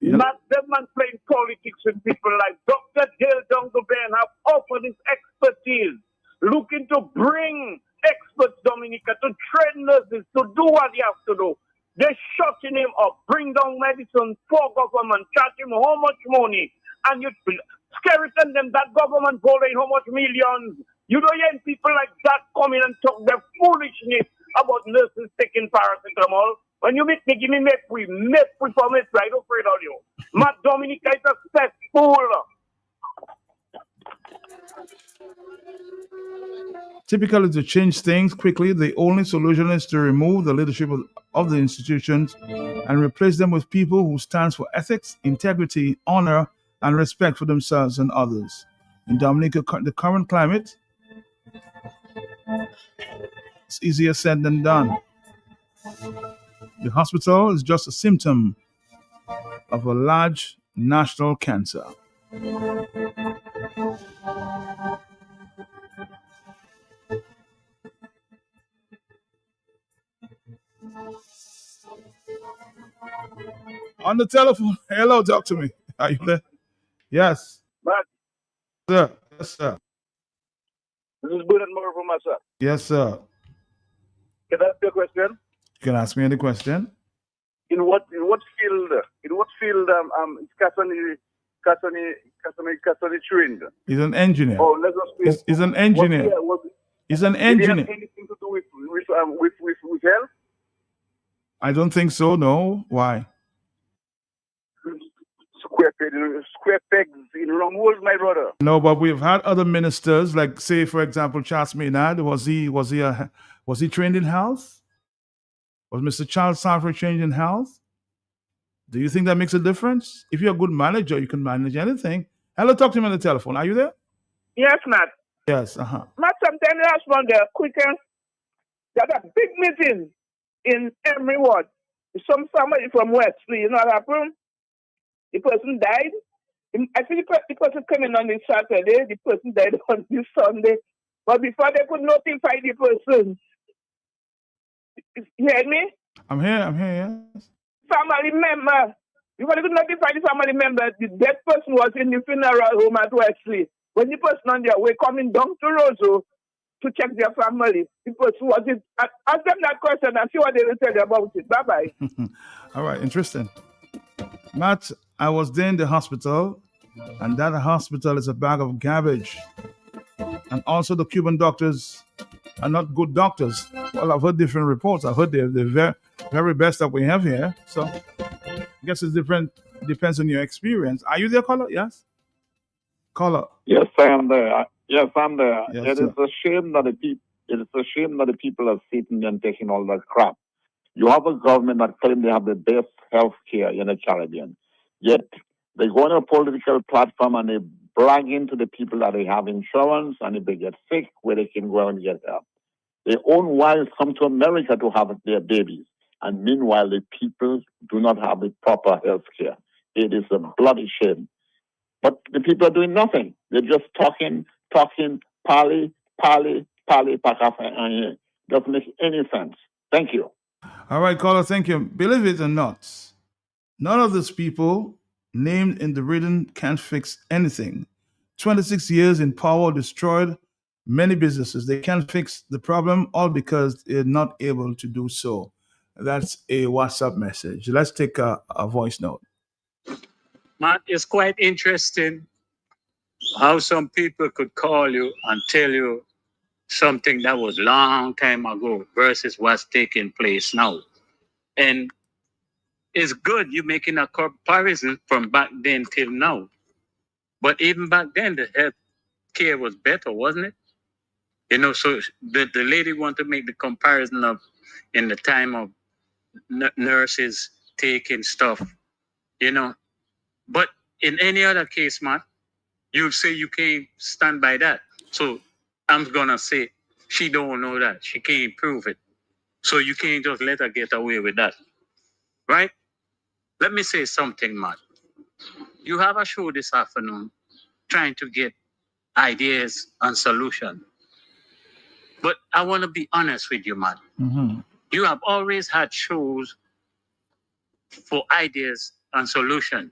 Not them man playing politics with people like Dr. Dale Dongoben have offered his expertise, looking to bring experts, Dominica, to train nurses to do what they have to do. They're shutting him up, bring down medicine for government, charge him how much money, and you skeleton them that government holding how much millions. You don't hear people like that come in and talk their foolishness about nurses taking paracetamol. When you meet me, give me Mepri for Mepri. I don't afraid of you. Matt Dominica is a cesspool. Typically, to change things quickly, the only solution is to remove the leadership of the institutions and replace them with people who stand for ethics, integrity, honor, and respect for themselves and others. In Dominica, the current climate, it's easier said than done. The hospital is just a symptom of a large national cancer. On the telephone. Hello, talk to me. Are you there? Yes. Matt, Sir. Yes, sir. this is good and more for myself. Yes, sir. Can I ask you a question? You can ask me any question. In what field is Cassoni trained? He's an engineer. Oh, let's just say He's an engineer. He's an did he have engineer. anything to do with health? I don't think so, no. Why? Square pegs in wrong holes, my brother. No, but we've had other ministers, like say, for example, Charles Maynard. Was he trained in health? Was Mr. Charles Sanford trained in health? Do you think that makes a difference? If you're a good manager, you can manage anything. Hello, talk to me on the telephone. Are you there? Yes, Matt. Yes, Matt, sometime last month, quicker, there's a big meeting in Emery Ward. Somebody from Wesley, you know what happened? The person died. I think the person came in on the Saturday, the person died on the Sunday. But before they could notify the person, you hear me? I'm here, yes. Family member. Before they could notify the family member, the dead person was in the funeral home at Wesley. When the person on their way coming down to Roseau to check their family, the person was in. Ask them that question and see what they will tell you about it. Bye-bye. All right, interesting. Matt, I was there in the hospital, and that hospital is a bag of garbage. And also the Cuban doctors are not good doctors. Well, I've heard different reports. I've heard they're the very, very best that we have here. So I guess it's different. Depends on your experience. Are you there, caller? Yes? Caller. Yes, I am there. Yes, I'm there. Yes, It is sir. a shame that the people. It is a shame that the people are sitting and taking all that crap. You have a government that claims they have the best health care in the Caribbean. Yet they go on a political platform and they bragging to the people that they have insurance and if they get sick, where they can go and get help. Their own wives come to America to have their babies. And meanwhile, the people do not have the proper health care. It is a bloody shame. But the people are doing nothing. They're just talking, pally, doesn't make any sense. Thank you. All right, caller, thank you. Believe it or not, none of these people named in the reading can fix anything. 26 years in power destroyed many businesses. They can't fix the problem, all because they're not able to do so. That's a WhatsApp message. Let's take a voice note. Matt, it's quite interesting how some people could call you and tell you something that was long time ago versus what's taking place now. And it's good you making a comparison from back then till now. But even back then, the health care was better, wasn't it? You know, so the lady want to make the comparison of in the time of nurses taking stuff, you know. But in any other case, Matt, you say you can't stand by that. So I'm gonna say she don't know that. She can't prove it. So you can't just let her get away with that. Right? Let me say something, Matt. You have a show this afternoon trying to get ideas and solutions. But I want to be honest with you, Matt. Mm-hmm. You have always had shows for ideas and solution.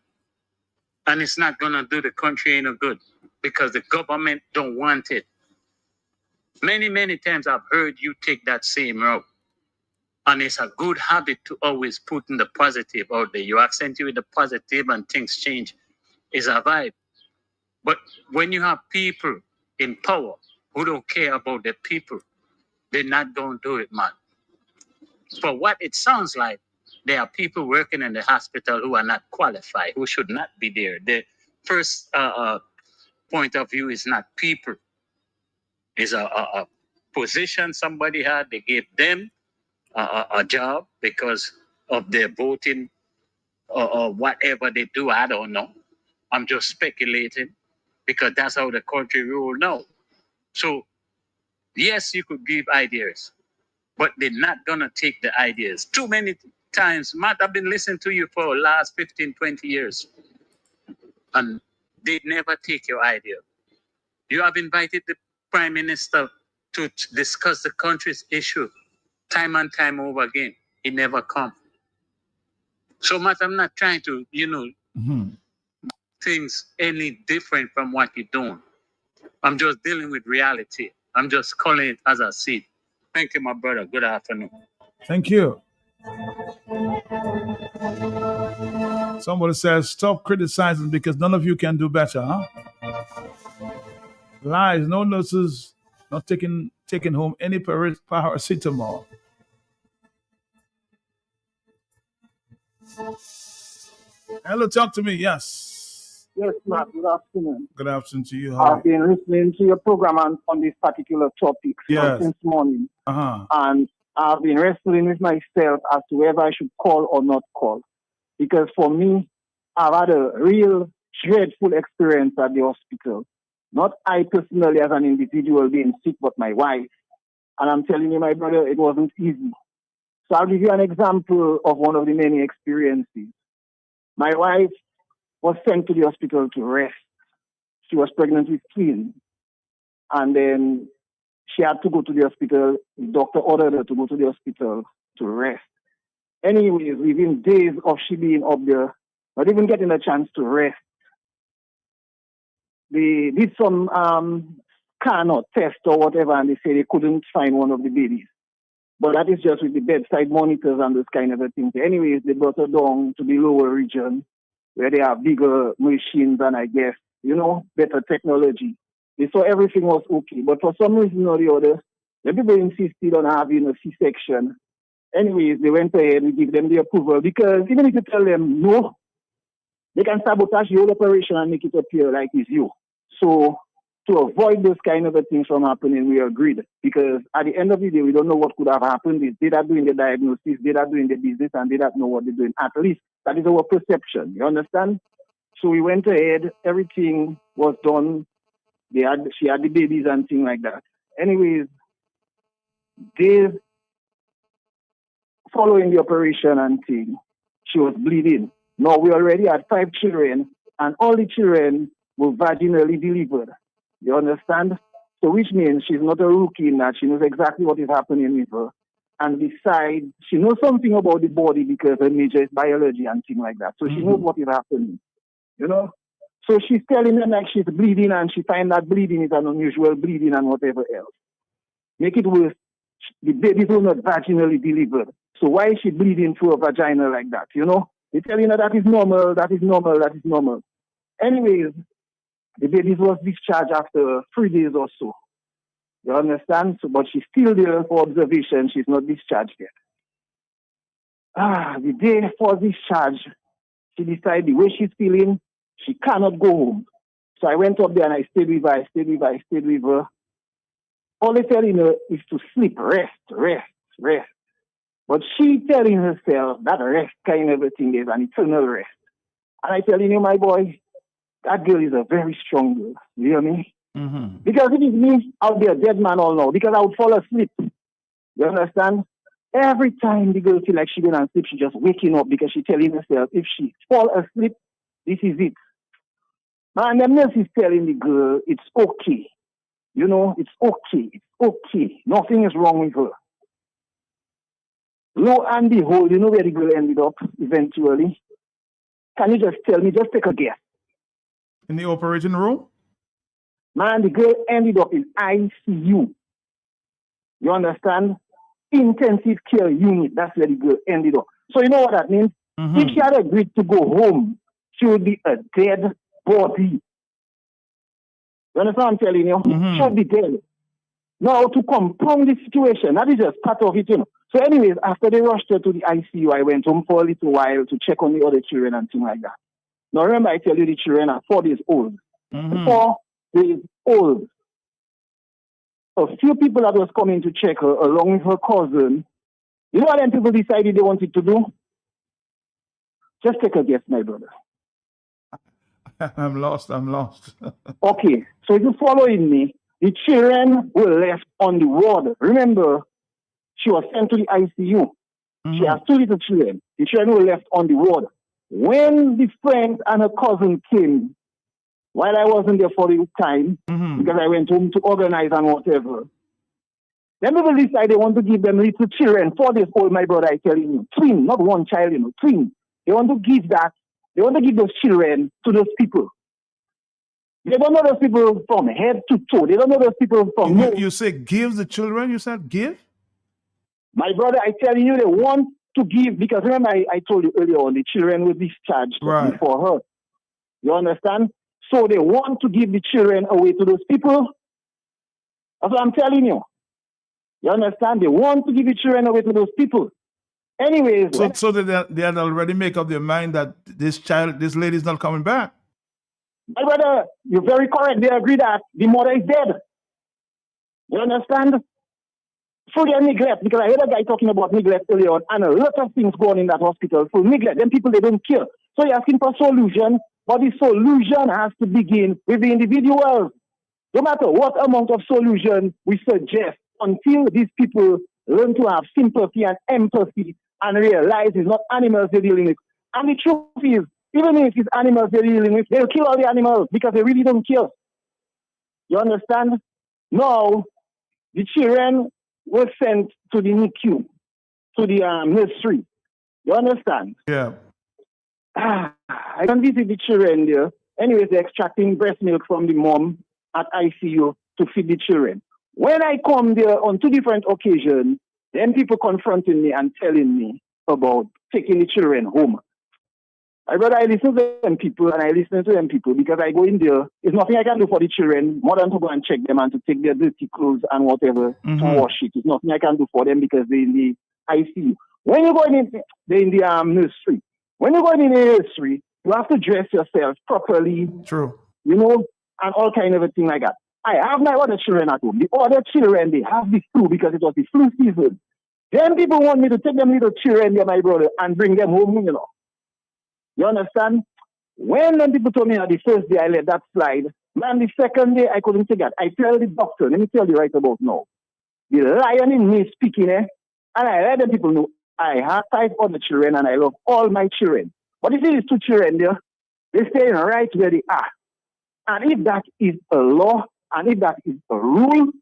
And it's not gonna do the country any good because the government don't want it. Many times I've heard you take that same route. And it's a good habit to always put in the positive out there. You accentuate the positive and things change. It's a vibe. But when you have people in power who don't care about the people, they're not going to do it, man. For what it sounds like, there are people working in the hospital who are not qualified, who should not be there. The first point of view is not people. It's a position somebody had. They gave them a job because of their voting or whatever they do. I don't know. I'm just speculating because that's how the country rule now. So, yes, you could give ideas, but they're not going to take the ideas. Too many times, Matt, I've been listening to you for the last 15, 20 years, and they never take your idea. You have invited the prime minister to discuss the country's issue time and time over again. He never come. So, Matt, I'm not trying to, Mm-hmm. things any different from what you're doing. I'm just dealing with reality. I'm just calling it as I see it. Thank you, my brother. Good afternoon. Thank you. Somebody says, stop criticizing because none of you can do better, huh? Lies, no nurses, not taking home any paracetamol. Hello, talk to me. Yes. Yes, Matt. Good afternoon. Good afternoon to you. How are I've been listening to your program on this particular topic Yes. since morning, Uh-huh. and I've been wrestling with myself as to whether I should call or not call. Because for me, I've had a real dreadful experience at the hospital. Not I personally as an individual being sick, but my wife. And I'm telling you, my brother, it wasn't easy. So I'll give you an example of one of the many experiences. My wife was sent to the hospital to rest. She was pregnant with twins. And then she had to go to the hospital. The doctor ordered her to go to the hospital to rest. Anyways, within days of she being up there, not even getting a chance to rest, they did some scan or test or whatever, and they say they couldn't find one of the babies. But that is just with the bedside monitors and those kind of things. Anyways, they brought her down to the lower region where they have bigger machines and I guess, better technology. They saw everything was okay. But for some reason or the other, the people insisted on having a C-section. Anyways, they went ahead and give them the approval because even if you tell them no, they can sabotage the whole operation and make it appear like it's you. So to avoid those kind of things from happening, we agreed. Because at the end of the day, we don't know what could have happened. They are doing the diagnosis, they are doing the business, and they don't know what they're doing. At least that is our perception. You understand? So we went ahead, everything was done. She had the babies and things like that. Anyways, days following the operation and thing, she was bleeding. Now we already had 5 children, and all the children were vaginally delivered. You understand? So which means she's not a rookie in that. She knows exactly what is happening with her. And besides, she knows something about the body because her major is biology and things like that. So she knows what is happening. You know? So she's telling them like she's bleeding and she finds that bleeding is an unusual bleeding and whatever else. Make it worse, the babies were not vaginally delivered. So why is she bleeding through a vagina like that? You know? They're telling her that is normal, that is normal, that is normal. Anyways, the baby was discharged after 3 days or so. You understand? So, but she's still there for observation. She's not discharged yet. The day for discharge, she decided the way she's feeling, she cannot go home. So I went up there and I stayed with her. All they're telling her is to sleep, rest. But she telling herself that rest kind of a thing is an eternal rest. And I telling you, my boy, that girl is a very strong girl. You hear me? Mm-hmm. Because if it's me, I'll be a dead man all now. Because I would fall asleep. You understand? Every time the girl feel like she's going to sleep, she just waking up because she telling herself, if she fall asleep, this is it. Man, the nurse is telling the girl, it's okay. You know, it's okay. It's okay. Nothing is wrong with her. Lo and behold, you know where the girl ended up eventually? Can you just tell me, just take a guess? In the operating room? Man, the girl ended up in ICU. You understand? Intensive care unit. That's where the girl ended up. So you know what that means? If she had agreed to go home, she would be a dead body. You understand what I'm telling you? She would be dead. Now, to compound the situation, that is just part of it, you know. So anyways, after they rushed her to the ICU, I went home for a little while to check on the other children and things like that. Now remember, I tell you the children are 4 days old. 4 days old. A few people that was coming to check her, along with her cousin, you know what them people decided they wanted to do? Just take a guess, my brother. I'm lost. Okay, so if you're following me, the children were left on the ward. Remember, she was sent to the ICU. She has 2 little children. The children were left on the ward. When the friend and her cousin came, while I wasn't there for the time, because I went home to organize and whatever, then people decide they want to give them little children, 4 days old, my brother, I telling you. Twin, not one child, you know, twin. They want to give those children to those people. They don't know those people from head to toe. They don't know those people from You say give the children? You said give? My brother, I tell you, they want to give, because remember I told you earlier on, the children were discharged before her. You understand? So they want to give the children away to those people. That's what I'm telling you. You understand? They want to give the children away to those people. Anyways. So they had already make up their mind that this lady is not coming back. My brother, you're very correct. They agree that the mother is dead. You understand? Forget neglect, because I heard a guy talking about neglect earlier on, and a lot of things going on in that hospital. So neglect, them people, they don't care. So you're asking for solution, but the solution has to begin with the individuals. No matter what amount of solution we suggest, until these people learn to have sympathy and empathy and realize it's not animals they're dealing with. And the truth is, even if it's animals they're dealing with, they'll kill all the animals because they really don't care. You understand? Now, the children were sent to the NICU, to the nursery. You understand? Yeah. I can visit the children there. Anyways, they're extracting breast milk from the mom at ICU to feed the children. When I come there on 2 different occasions, then people confronting me and telling me about taking the children home. I listen to them people, and I listen to them people because I go in there. There's nothing I can do for the children more than to go and check them and to take their dirty clothes and whatever to wash it. There's nothing I can do for them because they're in the ICU. When you go in, they're in the nursery. When you go in the nursery, you have to dress yourself properly. True. You know, and all kind of a thing like that. I have my other children at home. The other children, they have the flu because it was the flu season. Then people want me to take them little children there, my brother, and bring them home, you know. You understand? When them people told me that the first day I let that slide, man, the second day I couldn't take that. I tell the doctor, let me tell you right about now. The lion in me is speaking, and I let the people know I have 5 other children and I love all my children. But you see these 2 children there, they stay right where they are. And if that is a law, and if that is a rule,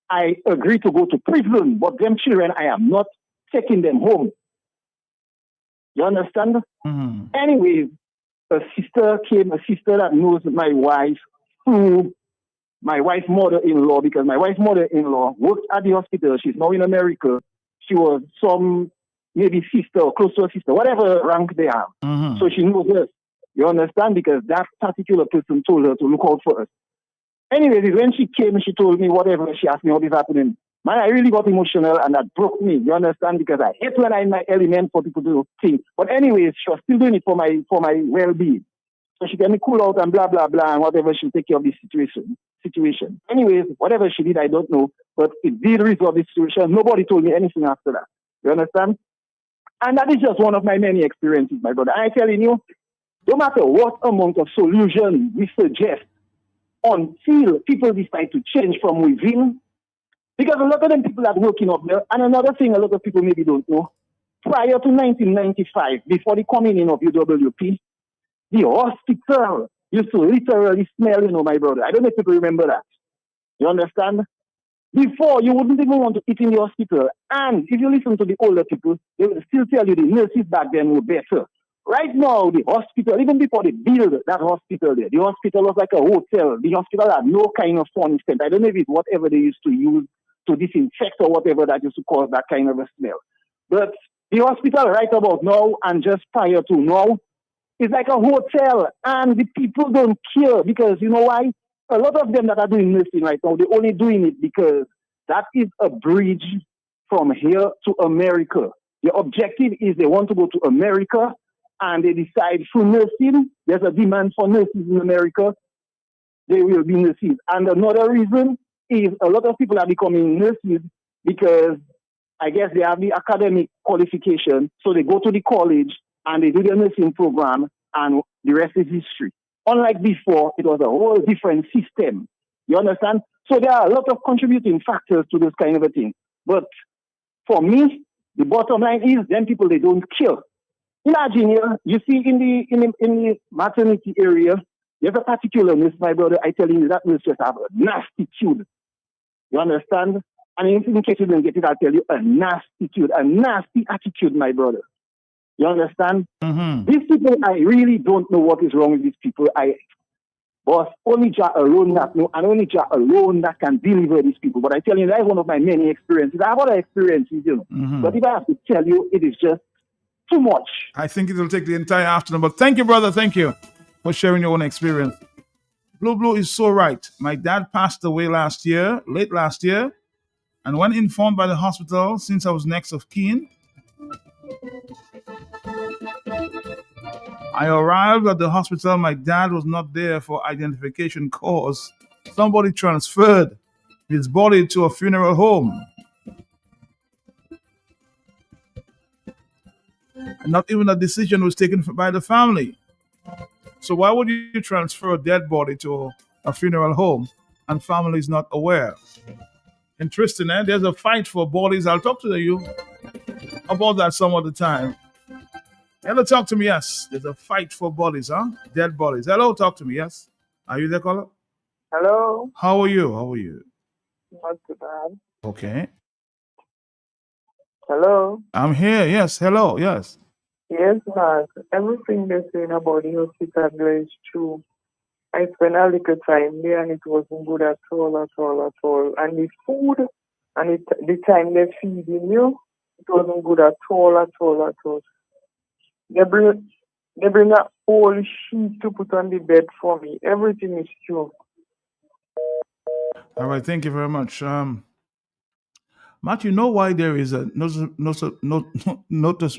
I agree to go to prison. But them children, I am not taking them home. You understand? Anyways, a sister that knows my wife through my wife's mother-in-law, because my wife's mother-in-law worked at the hospital. She's now in America. She was some maybe sister or close to a sister, whatever rank they have. So she knows us. You understand? Because that particular person told her to look out for us. Anyways, when she came, she told me whatever. She asked me what is happening. Man, I really got emotional and that broke me. You understand? Because I hate when I'm in my element for people to think. But anyways, she was still doing it for my well-being. So she let me cool out and blah, blah, blah, and whatever, she'll take care of this situation. Anyways, whatever she did, I don't know. But it did resolve the situation. Nobody told me anything after that. You understand? And that is just one of my many experiences, my brother. I'm telling you, no matter what amount of solution we suggest, until people decide to change from within, because a lot of them people are working up there. And another thing a lot of people maybe don't know, prior to 1995, before the coming in of UWP, the hospital used to literally smell, you know, my brother. I don't know if people remember that. You understand? Before, you wouldn't even want to eat in the hospital. And if you listen to the older people, they will still tell you the nurses back then were better. Right now, the hospital, even before they built that hospital there, the hospital was like a hotel. The hospital had no kind of furniture. I don't know if it's whatever they used to use to disinfect or whatever that used to cause that kind of a smell. But the hospital right about now and just prior to now, it's like a hotel, and the people don't care because you know why? A lot of them that are doing nursing right now, they're only doing it because that is a bridge from here to America. The objective is they want to go to America, and they decide through nursing, there's a demand for nurses in America, they will be nurses. And another reason is a lot of people are becoming nurses because I guess they have the academic qualification, so they go to the college, and they do their nursing program, and the rest is history. Unlike before, it was a whole different system. You understand? So there are a lot of contributing factors to this kind of a thing. But for me, the bottom line is, them people, they don't care. Imagine here, you see in the maternity area, there's a particular nurse, my brother, I tell you, that nurse just have a nasty attitude. You understand? And in case you don't get it, I'll tell you, a nasty attitude, my brother. You understand? These people, I really don't know what is wrong with these people. But only Jah alone that know, and only Jah alone that can deliver these people. But I tell you, that is one of my many experiences. I have other experiences, you know. But if I have to tell you, it is just too much. I think it will take the entire afternoon. But thank you, brother. Thank you for sharing your own experience. Blue is so right. My dad passed away late last year. And when informed by the hospital, since I was next of kin, I arrived at the hospital. My dad was not there for identification cause. Somebody transferred his body to a funeral home. And not even a decision was taken by the family. So why would you transfer a dead body to a funeral home and family is not aware? Interesting, eh? There's a fight for bodies. I'll talk to you about that some other time. Hello, talk to me, yes. There's a fight for bodies, huh? Dead bodies. Hello, talk to me, yes. Are you there, caller? Hello. How are you? Not too bad. Okay. Hello. I'm here, yes. Hello, yes. Yes, Mark. Everything they're saying about the hospital is true. I spent a little time there and it wasn't good at all. And the food and the time they're feeding you, it wasn't good at all. They bring a whole sheet to put on the bed for me. Everything is true. All right, thank you very much. Matt, you know why there is a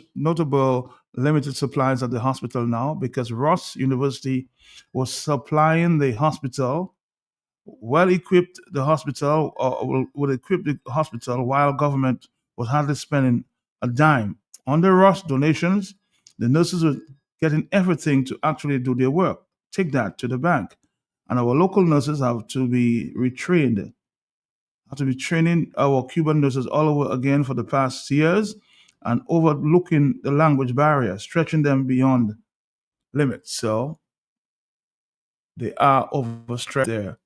notable limited supplies at the hospital now? Because Ross University was supplying the hospital well equipped the hospital, or would equip the hospital while government was hardly spending a dime. On the rush donations, the nurses were getting everything to actually do their work. Take that to the bank. And our local nurses have to be retrained, have to be training our Cuban nurses all over again for the past years and overlooking the language barrier, stretching them beyond limits. So they are overstretched there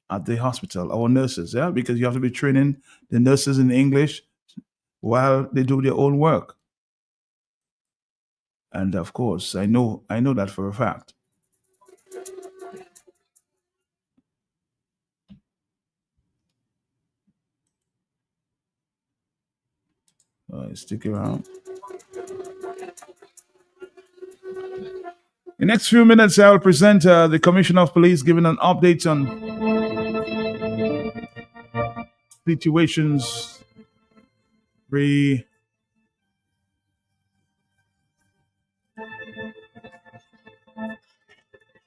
at the hospital, our nurses, yeah, because you have to be training the nurses in English while they do their own work. And of course, I know that for a fact. Stick around. In the next few minutes, I will present the Commissioner of Police giving an update on situations, re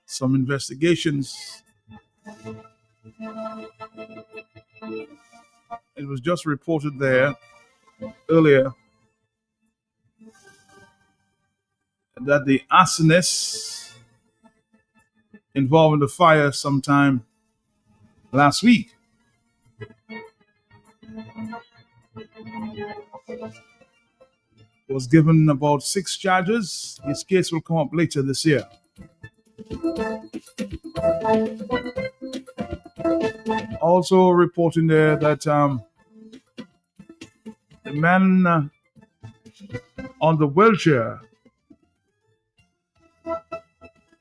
some investigations. It was just reported there earlier that the arsonist involved in the fire sometime last week was given about 6 charges. His case will come up later this year. Also reporting there that the man on the wheelchair,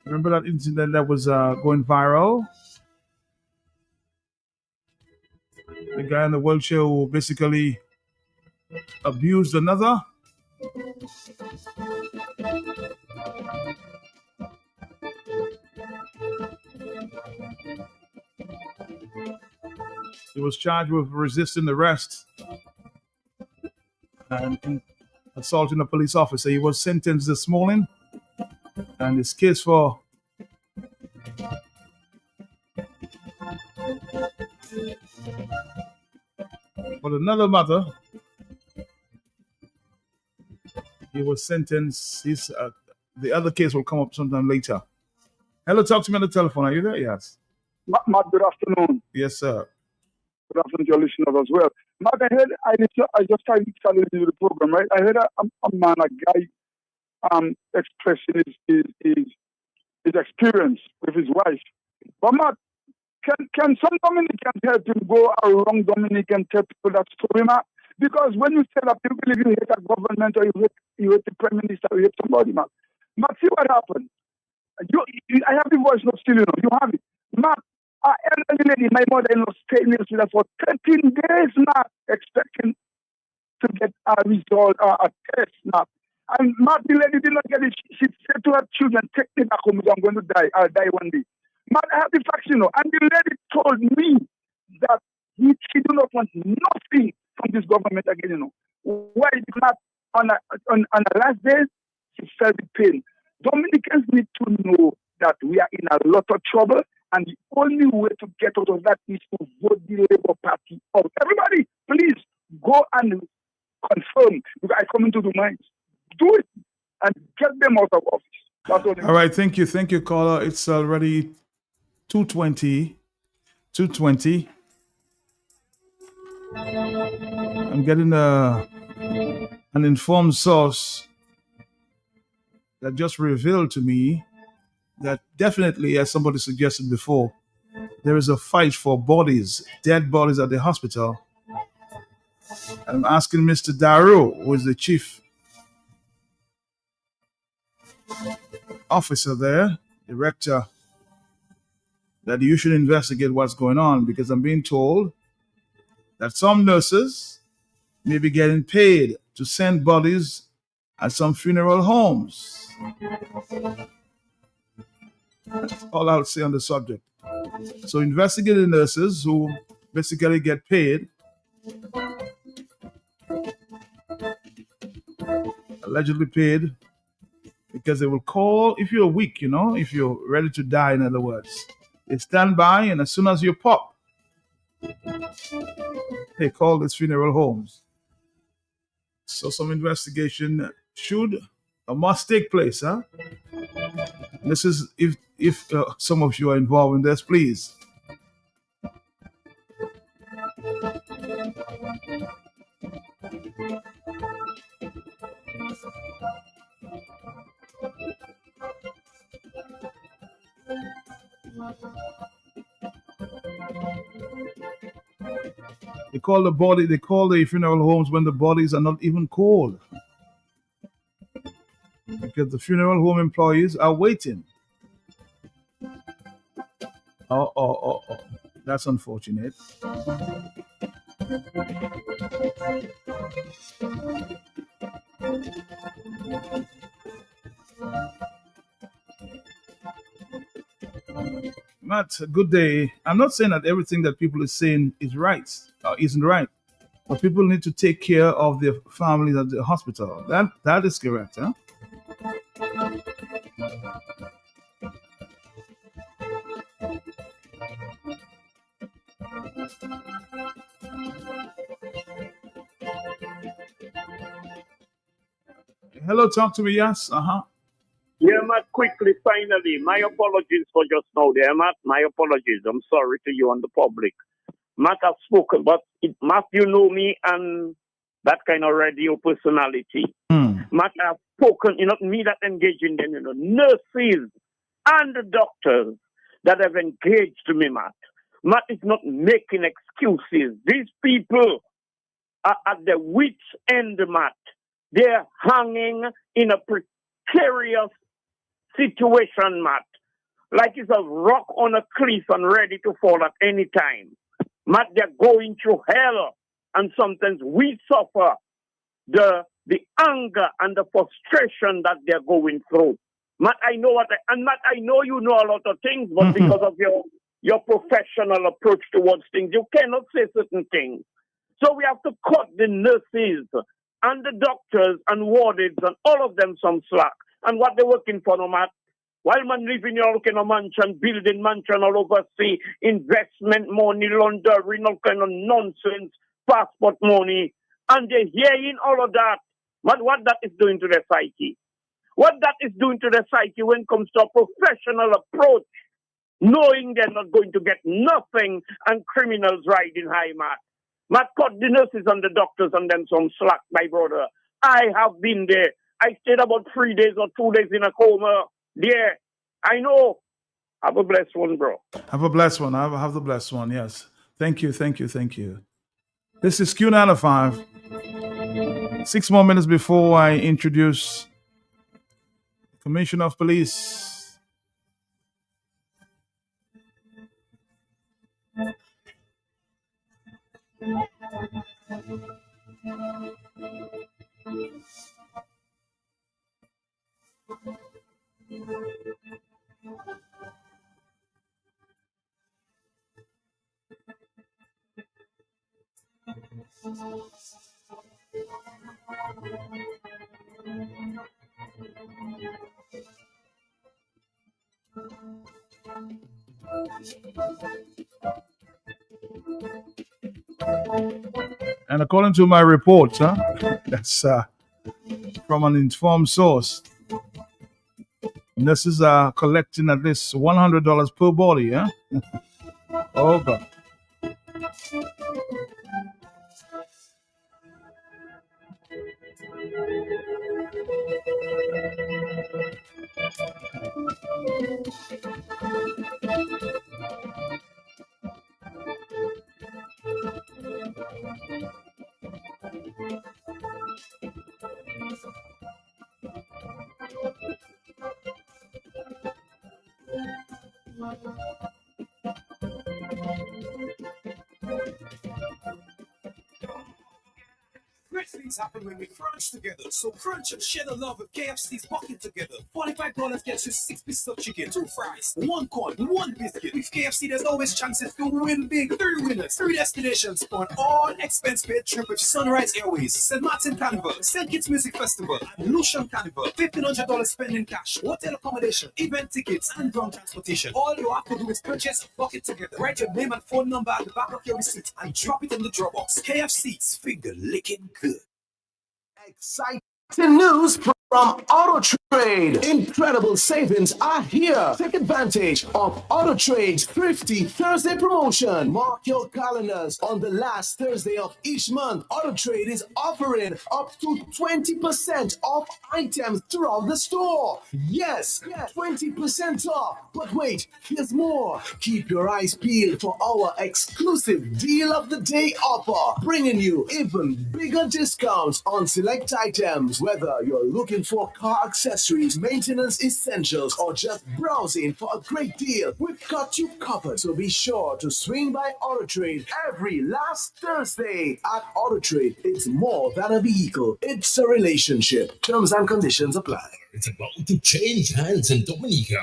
remember that incident that was going viral? The guy in the wheelchair who basically abused another. He was charged with resisting arrest and assaulting a police officer. He was sentenced this morning, and his case for another matter, he was sentenced. The other case will come up sometime later. Hello, talk to me on the telephone. Are you there? Yes. Matt, good afternoon. Yes, sir. Good afternoon to your listeners as well. Matt, I just started to do the program, right? I heard a guy expressing his experience with his wife. But Matt, can some Dominicans help him go around Dominican tell people that story, Matt? Because when you say that people believe you hate a government or you hate the prime minister, you hate somebody, Matt. Matt, see what happened. I have the voice note still, you have it. Matt, elderly lady, my mother-in-law stayed with her for 13 days, Matt, expecting to get a result, a test, Matt. And Matt, the lady did not get it. She said to her children, take me back home, I'm going to die. I'll die one day. Matt, I have the facts, And the lady told me that she do not want nothing from this government again, Why? Because on the last day, she felt the pain. Dominicans need to know that we are in a lot of trouble, and the only way to get out of that is to vote the Labour Party out. Everybody, please go and confirm. Because I come into the minds. Do it and get them out of office. That's all. All right, thank you, caller. It's already 2:20. 2:20. I'm getting an informed source that just revealed to me that definitely, as somebody suggested before, there is a fight for bodies, dead bodies at the hospital. I'm asking Mr. Daru, who is the chief officer there, director, that you should investigate what's going on, because I'm being told that some nurses may be getting paid to send bodies at some funeral homes. That's all I'll say on the subject. So investigate the nurses who basically get paid, allegedly paid, because they will call if you're weak, if you're ready to die, in other words. They stand by, and as soon as you pop, they call these funeral homes. So some investigation should or must take place, huh? This is if some of you are involved in this, please. They call the funeral homes when the bodies are not even cold. Because the funeral home employees are waiting. Oh. That's unfortunate. Matt, good day. I'm not saying that everything that people are saying is right or isn't right, but people need to take care of their families at the hospital. That is correct, huh? Hello, talk to me. Yes. Yeah, Matt, quickly, finally, my apologies for just now there, Matt. My apologies. I'm sorry to you and the public. Matt, I've spoken, but Matt, you know me and that kind of radio personality. Matt, I've spoken, not me that engaged in them, nurses and the doctors that have engaged me, Matt. Matt is not making excuses. These people are at their wits' end, Matt. They're hanging in a precarious situation, Matt. Like it's a rock on a cliff and ready to fall at any time. Matt, they're going through hell. And sometimes we suffer the anger and the frustration that they're going through. Matt, I know Matt, I know you know a lot of things, but because of your professional approach towards things, you cannot say certain things. So we have to cut the nurses and the doctors and wardens and all of them some slack. And what they're working for, no, Matt? While man living in all kind of mansion, building mansion all over sea, investment money, laundering, all kind of nonsense, passport money, and they're hearing all of that. But what that is doing to their psyche? What that is doing to their psyche when it comes to a professional approach, knowing they're not going to get nothing and criminals riding high, Matt. Matt, cut the nurses and the doctors and them some slack, my brother. I have been there. I stayed about 3 days or 2 days in a coma. There. I know. Have a blessed one, bro. Have a blessed one. Have the blessed one. Yes. Thank you. This is Q95. 6 more minutes before I introduce Commissioner of Police. And according to my report, that's from an informed source, nurses are collecting at least $100 per body, yeah? Oh, God. things happen when we crunch together. So crunch and share the love with KFC's bucket together. $45 gets you 6 pieces of chicken, 2 fries, 1 corn, 1 biscuit. With KFC, there's always chances to win big. 3 winners, 3 destinations for an all-expense paid trip with Sunrise Airways, St. Martin Carnival, St. Kitts Music Festival, and Lucian Carnival. $1,500 spent in cash, hotel accommodation, event tickets, and ground transportation. All you have to do is purchase a bucket together. Write your name and phone number at the back of your receipt and drop it in the draw box. KFC's finger licking good. Exciting news from Auto Trade. Incredible savings are here. Take advantage of Auto Trade's Thrifty Thursday promotion. Mark your calendars. On the last Thursday of each month, Auto Trade is offering up to 20% off items throughout the store. Yes, 20% off. But wait, here's more. Keep your eyes peeled for our exclusive Deal of the Day offer, bringing you even bigger discounts on select items. Whether you're looking for car accessories, maintenance essentials, or just browsing for a great deal, we've got you covered. So be sure to swing by Auto Trade every last Thursday. At Auto Trade, it's more than a vehicle, it's a relationship. Terms and conditions apply. It's about to change hands in Dominica.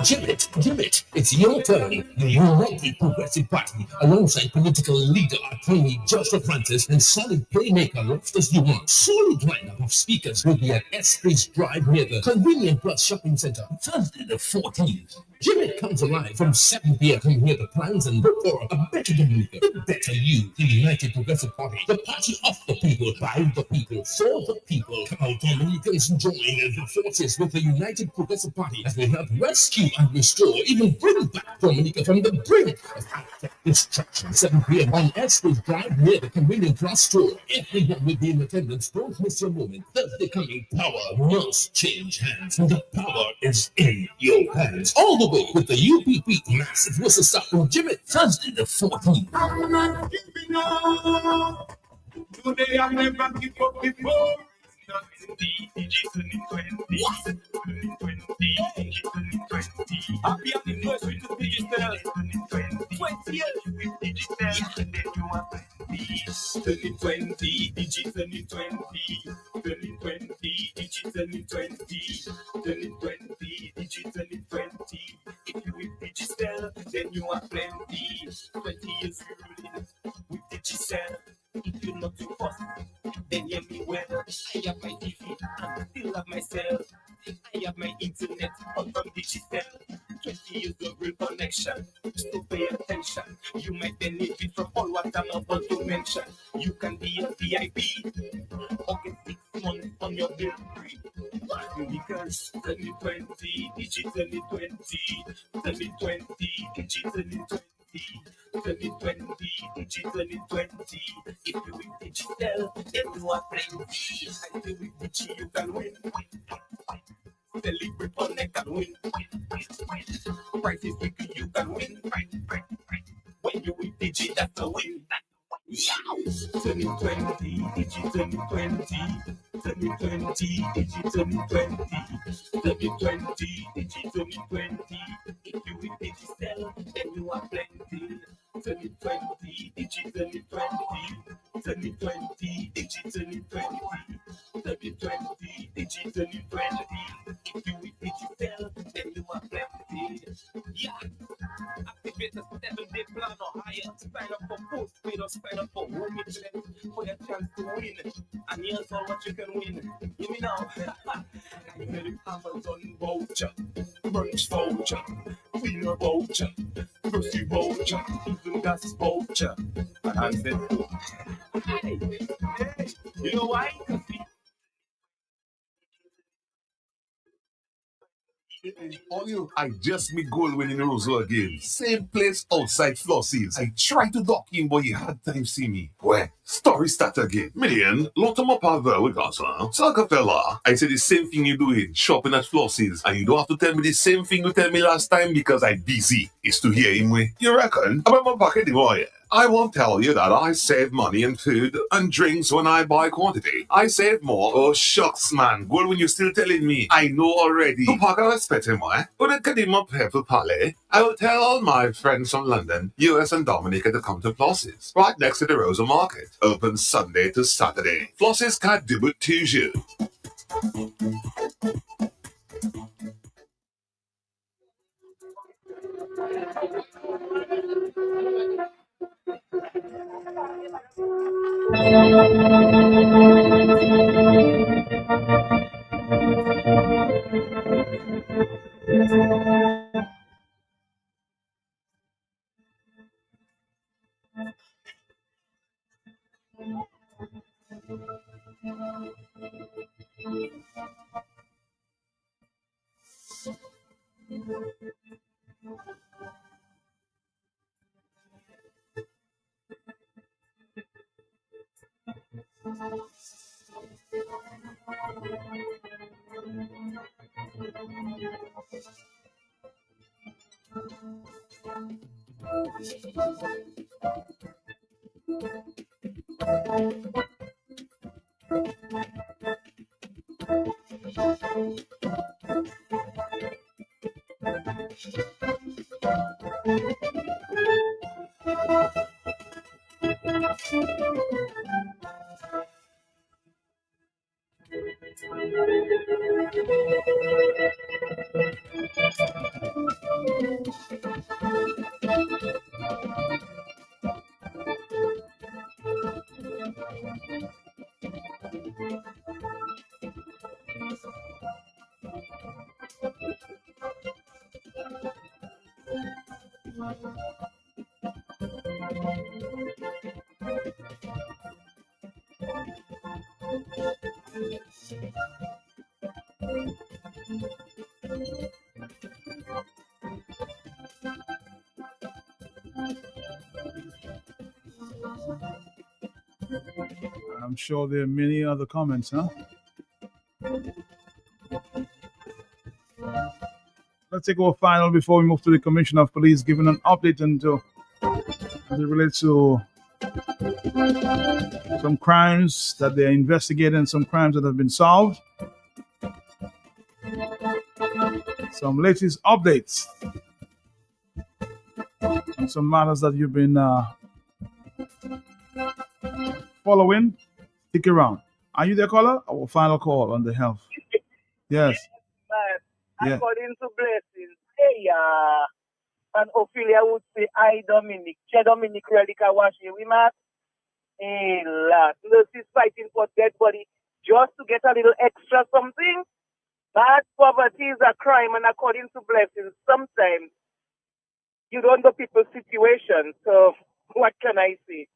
Jim it, it's your turn. The United Progressive Party, alongside political leader attorney Joshua Francis and solid playmaker Loftus Dumont. Solid lineup of speakers will be at Esprit's Drive near the Convenient Plus Shopping Center, Thursday the 14th. Jim it comes alive from 7 p.m. Come hear the plans and look for a better Dominica, the better you. The United Progressive Party, the party of the people, by the people, for the people. Come out, Dominicans, join the forces with the United Progressive Party as we help rescue and restore, even bring back Dominica from the brink of abject destruction. 7 p.m. on Esprit's Drive near the Convenient Plus store. Everyone will be in attendance. Don't miss your moment. Thursday coming, power must change hands. The power is in your hands. All the way with the UPP massive whistle stop from Jimmy Thursday the 14th. I'm not giving up. Today I never give up before. Happy anniversary to digital. 20 years with digital. 2020 digital in 20. 2020 digital in 20. 2020 digital in 20. If you with digital, then you are plenty. 20 years ruling with digital. If you're not too fast, then hear me well. I have my TV and still have myself. I have my internet on from digital. 20 years of real connection. So pay attention. You might benefit from all what I'm about to mention. You can be a VIP or get 6 months on your bill free. Because 2020, digital in 20. 2020, digital in 20. 2020, digital in 20. If you with digital, then you are plenty. I say with Digi, you can win. Celebrate, connect and win. Prices weekly, you can win. When you with Digi, that's a win. 2020, digital in 20. 2020, digital in 20. 2020, digital in 20. If you with digital, then you are plenty. 2020, digital in 20. 2020, digital in 20. 2020, digital in 20. If you with digital, then you are plenty. Yeah. Activate a 7-day plan or higher. Sign up for postpaid or sign up for home internet for your chance to win. And here's all what you can win. Hear me now. I made it Amazon voucher, brunch voucher, cleaner voucher, grocery voucher, even gas voucher. And I said, hey, you know why? I just meet goal winning Roseau again. Same place outside Flossie's. I tried to dock in, but you had time see me. Well, story start again. Million, lot of my power we got, huh? So, fella, I said the same thing you doing, shopping at Flossie's. And you don't have to tell me the same thing you tell me last time because I'm busy. is to hear him with. You reckon? I'm my pocket boy. I won't tell you that I save money in food and drinks when I buy quantity. I save more. Oh, shucks, man. Well, when you're still telling me, I know already. Tu paga respecte moi. But it could even pay for palais. I will tell all my friends from London, US and Dominica to come to Floss's, right next to the Rosa Market. Open Sunday to Saturday. Floss's can't do it to you. I'm sure there are many other comments, huh? Let's take our final before we move to the Commissioner of Police, giving an update into as it relates to some crimes that they're investigating, some crimes that have been solved, some latest updates, and some matters that you've been following. Stick around. Are you there, caller? Our final call on the health. Yes. Yeah. According to blessings, hey, and Ophelia would say, I, Dominic, Che Dominic, really can wash you, we must. Hey, lad, nurses fighting for dead body just to get a little extra something. Bad poverty is a crime, and according to blessings, sometimes you don't know people's situation. So, what can I say?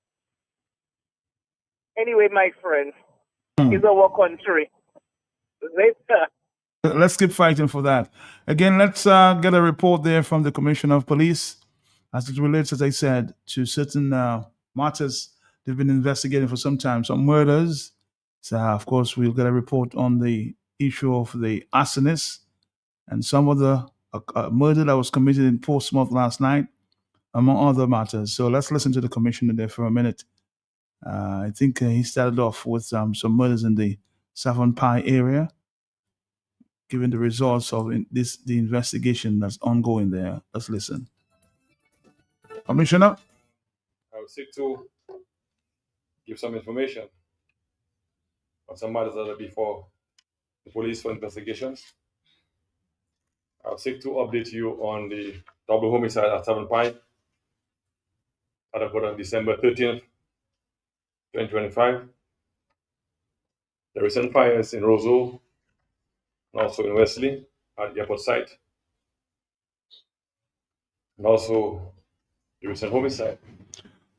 Anyway, my friend, it's our country. Later. Let's keep fighting for that. Again, let's get a report there from the Commissioner of Police as it relates, as I said, to certain matters they've been investigating for some time, some murders. So, of course, we'll get a report on the issue of the arsonist and some of the murder that was committed in Portsmouth last night, among other matters. So let's listen to the Commissioner there for a minute. I think he started off with some murders in the Savon Pie area, given the results of the investigation that's ongoing there. Let's listen. Commissioner? I would seek to give some information on some matters that are before the police for investigations. I would seek to update you on the double homicide at Savon Pine that occurred on December 13th, 2025. The recent fires in Roseau and also in Wesley at the airport site, and also the recent homicide.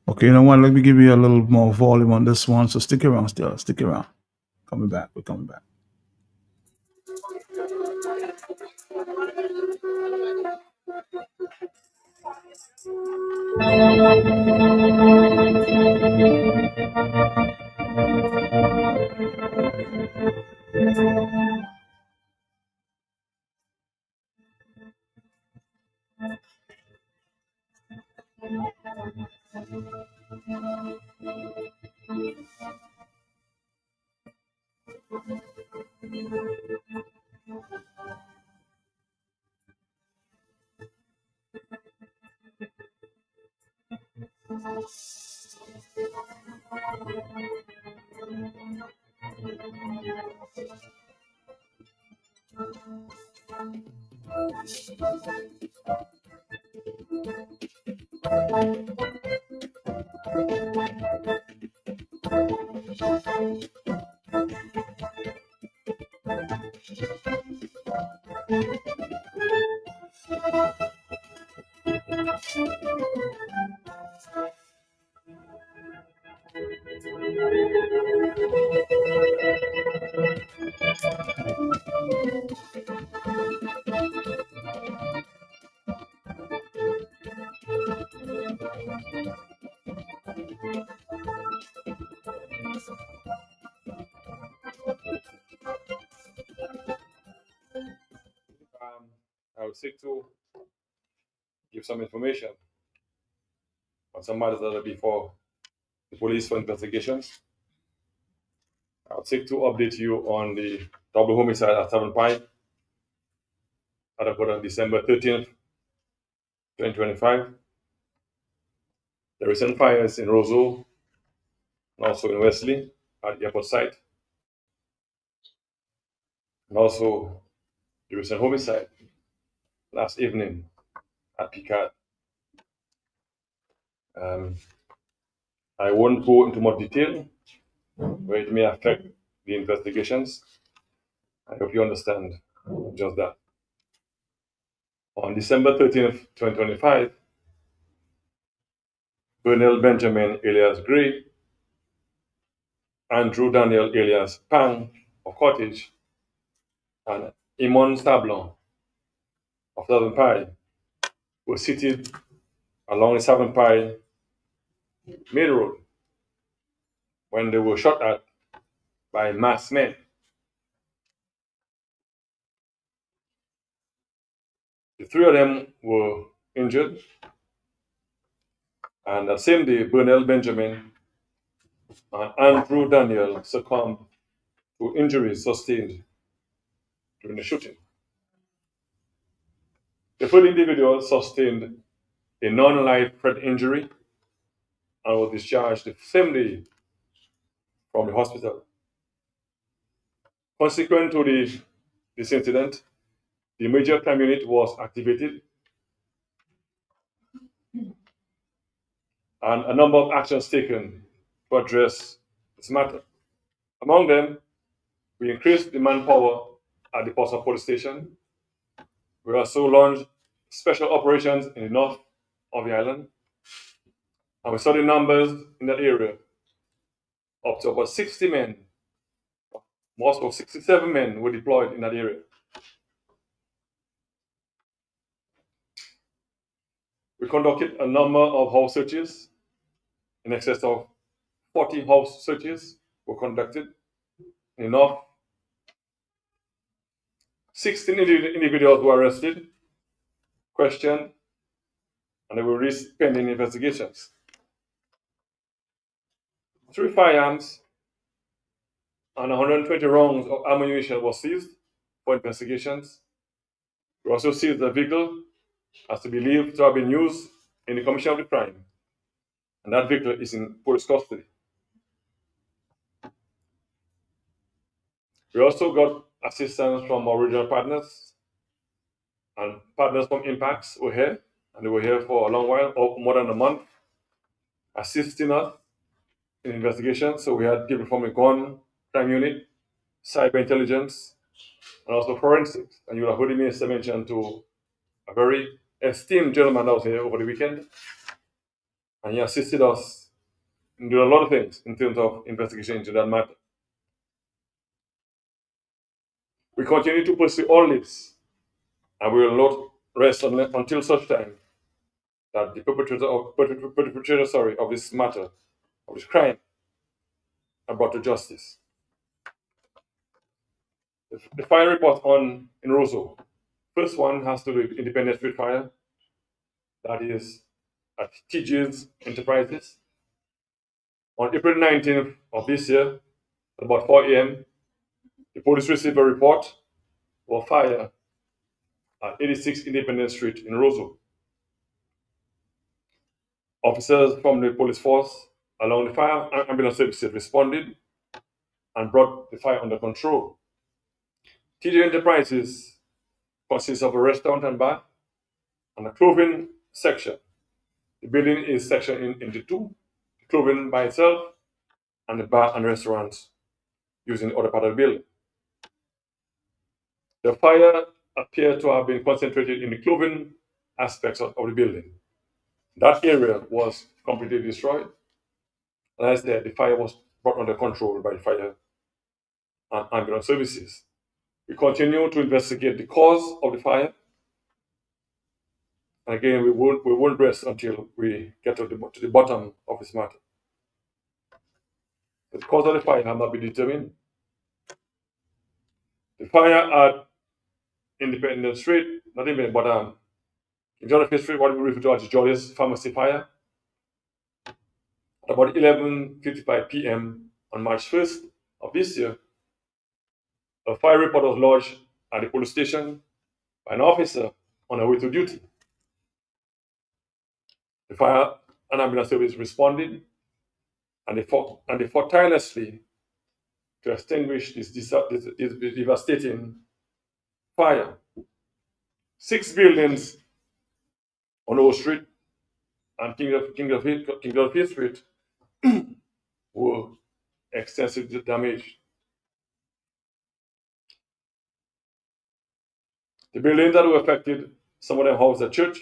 Okay, you know what? Let me give you a little more volume on this one. So stick around still. Stick around. Coming back. We're coming back. I would seek to give some information on some matters that are before the police for investigations. I would seek to update you on the double homicide at 7 Pine that occurred on December 13th, 2025. The recent fires in Roseau and also in Wesley at the airport site, and also the recent homicide last evening at Picard. I won't go into more detail where it may affect the investigations. I hope you understand just that. On December 13th, 2025, Bernal Benjamin alias Gray, Andrew Daniel alias Pang of Cottage, and Imon Sablon of Southern Pie were seated along the Southern Pie Main Road when they were shot at by masked men. The three of them were injured, and that same day, Bernal Benjamin and Andrew Daniel succumbed to injuries sustained during the shooting. The third individual sustained a non-life threat injury and was discharged the same day from the hospital. Consequent to this incident, the major crime unit was activated and a number of actions taken to address this matter. Among them, we increased the manpower at the Portsmouth Police Station. We also launched special operations in the north of the island, and we saw the numbers in that area up to about 60 men. Most of 67 men were deployed in that area. We conducted a number of house searches. In excess of 40 house searches were conducted in the north. 16 individuals were arrested, questioned, and they were released pending investigations. 3 firearms and 120 rounds of ammunition were seized for investigations. We also seized a vehicle as to believed to have been used in the commission of the crime, and that vehicle is in police custody. We also got assistance from our regional partners, and partners from Impacts were here, and they were here for a long while, more than a month, assisting us in investigations. So we had people from the gun crime unit, cyber intelligence, and also forensics. And you have heard the minister mention to a very esteemed gentleman out here over the weekend, and he assisted us in doing a lot of things in terms of investigation into that matter. We continue to pursue all this, and we will not rest until such time that the perpetrator of this matter, of this crime, are brought to justice. The fire report in Roseau. First one has to do with Independence Street fire. That is at TJ's Enterprises. On April 19th of this year, at about 4 a.m., the police received a report of a fire at 86 Independence Street in Roseau. Officers from the police force, along the fire and ambulance services, responded and brought the fire under control. TJ Enterprises consists of a restaurant and bar and a clothing section. The building is sectioned into two, the clothing by itself and the bar and restaurants using the other part of the building. The fire appeared to have been concentrated in the clothing aspects of the building. That area was completely destroyed. And as I said, the fire was brought under control by the fire and ambulance services. We continue to investigate the cause of the fire. And again, we won't rest until we get to the bottom of this matter. The cause of the fire has not been determined. The fire at Independence Street, not even, but in Jonathan Street, what we refer to as the Jolly's Pharmacy fire, at about 11:55 p.m. on March 1st of this year, a fire report was lodged at the police station by an officer on her way to duty. The fire and ambulance service responded, and they fought tirelessly to extinguish this devastating fire. 6 buildings on Old Street and King of Hill Street were extensively damaged. The buildings that were affected, some of them housed a church,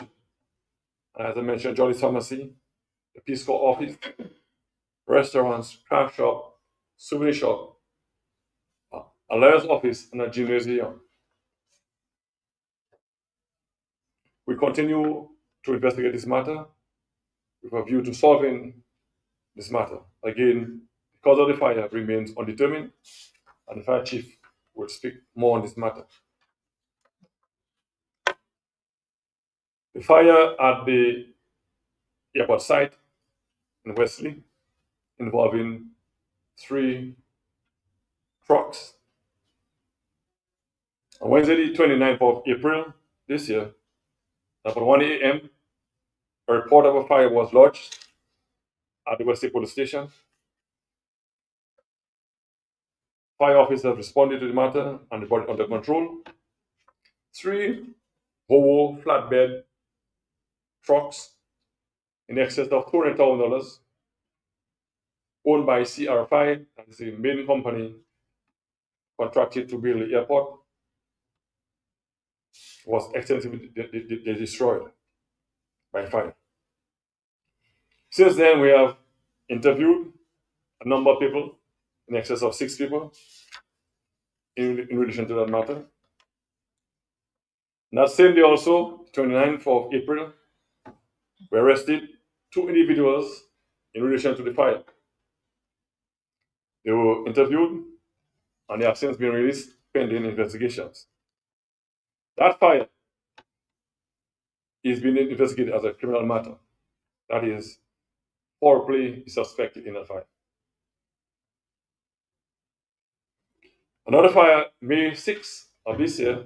as I mentioned, Jolly's Pharmacy, the Peace Corps office, restaurants, craft shop, souvenir shop, a lawyer's office, and a gymnasium. We continue to investigate this matter with a view to solving this matter. Again, the cause of the fire remains undetermined, and the fire chief will speak more on this matter. The fire at the airport site in Wesley, involving 3 trucks. On Wednesday, the 29th of April this year, about 1 a.m., a report of a fire was lodged at the Wesley police station. Fire officers responded to the matter and brought it under control. 3 Volvo flatbed trucks in excess of $200,000, owned by CRFI, that is the main company contracted to build the airport, was extensively destroyed by fire. Since then, we have interviewed a number of people, in excess of 6 people, in relation to that matter. And that same day also, 29th of April, we arrested 2 individuals in relation to the fire. They were interviewed and they have since been released pending investigations. That fire is being investigated as a criminal matter. That is, foul play is suspected in that fire. Another fire, May 6th of this year,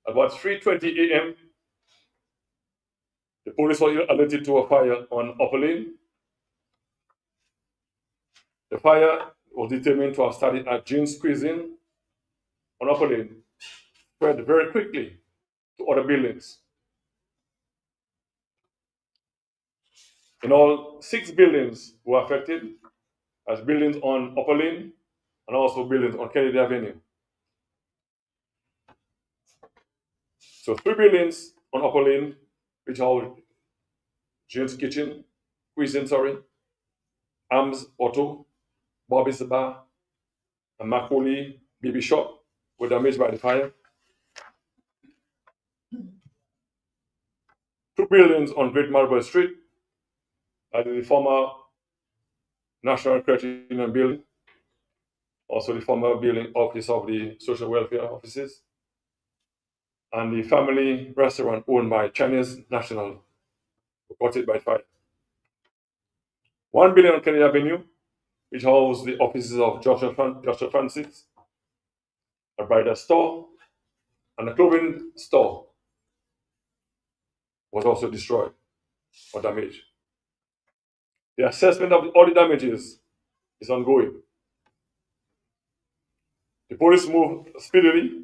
about 3:20 a.m., the police were alerted to a fire on Upper Lane. The fire was determined to have started at Jean's Cuisine on Upper Lane, spread very quickly to other buildings. In all, 6 buildings were affected, as buildings on Upper Lane and also buildings on Kennedy Avenue. So 3 buildings on Upper Lane, which are Jean's Cuisine, Arms Auto, Bobby's Bar, and Macaulay Baby Shop, were damaged by the fire. 2 buildings on Great Marlborough Street, that is the former National Credit Union building, also the former building office of the social welfare offices, and the family restaurant owned by Chinese National, reported by fire. 1 building on Kennedy Avenue, which houses the offices of Joshua Francis, a bridal store, and a clothing store, was also destroyed or damaged. The assessment of all the damages is ongoing. The police moved speedily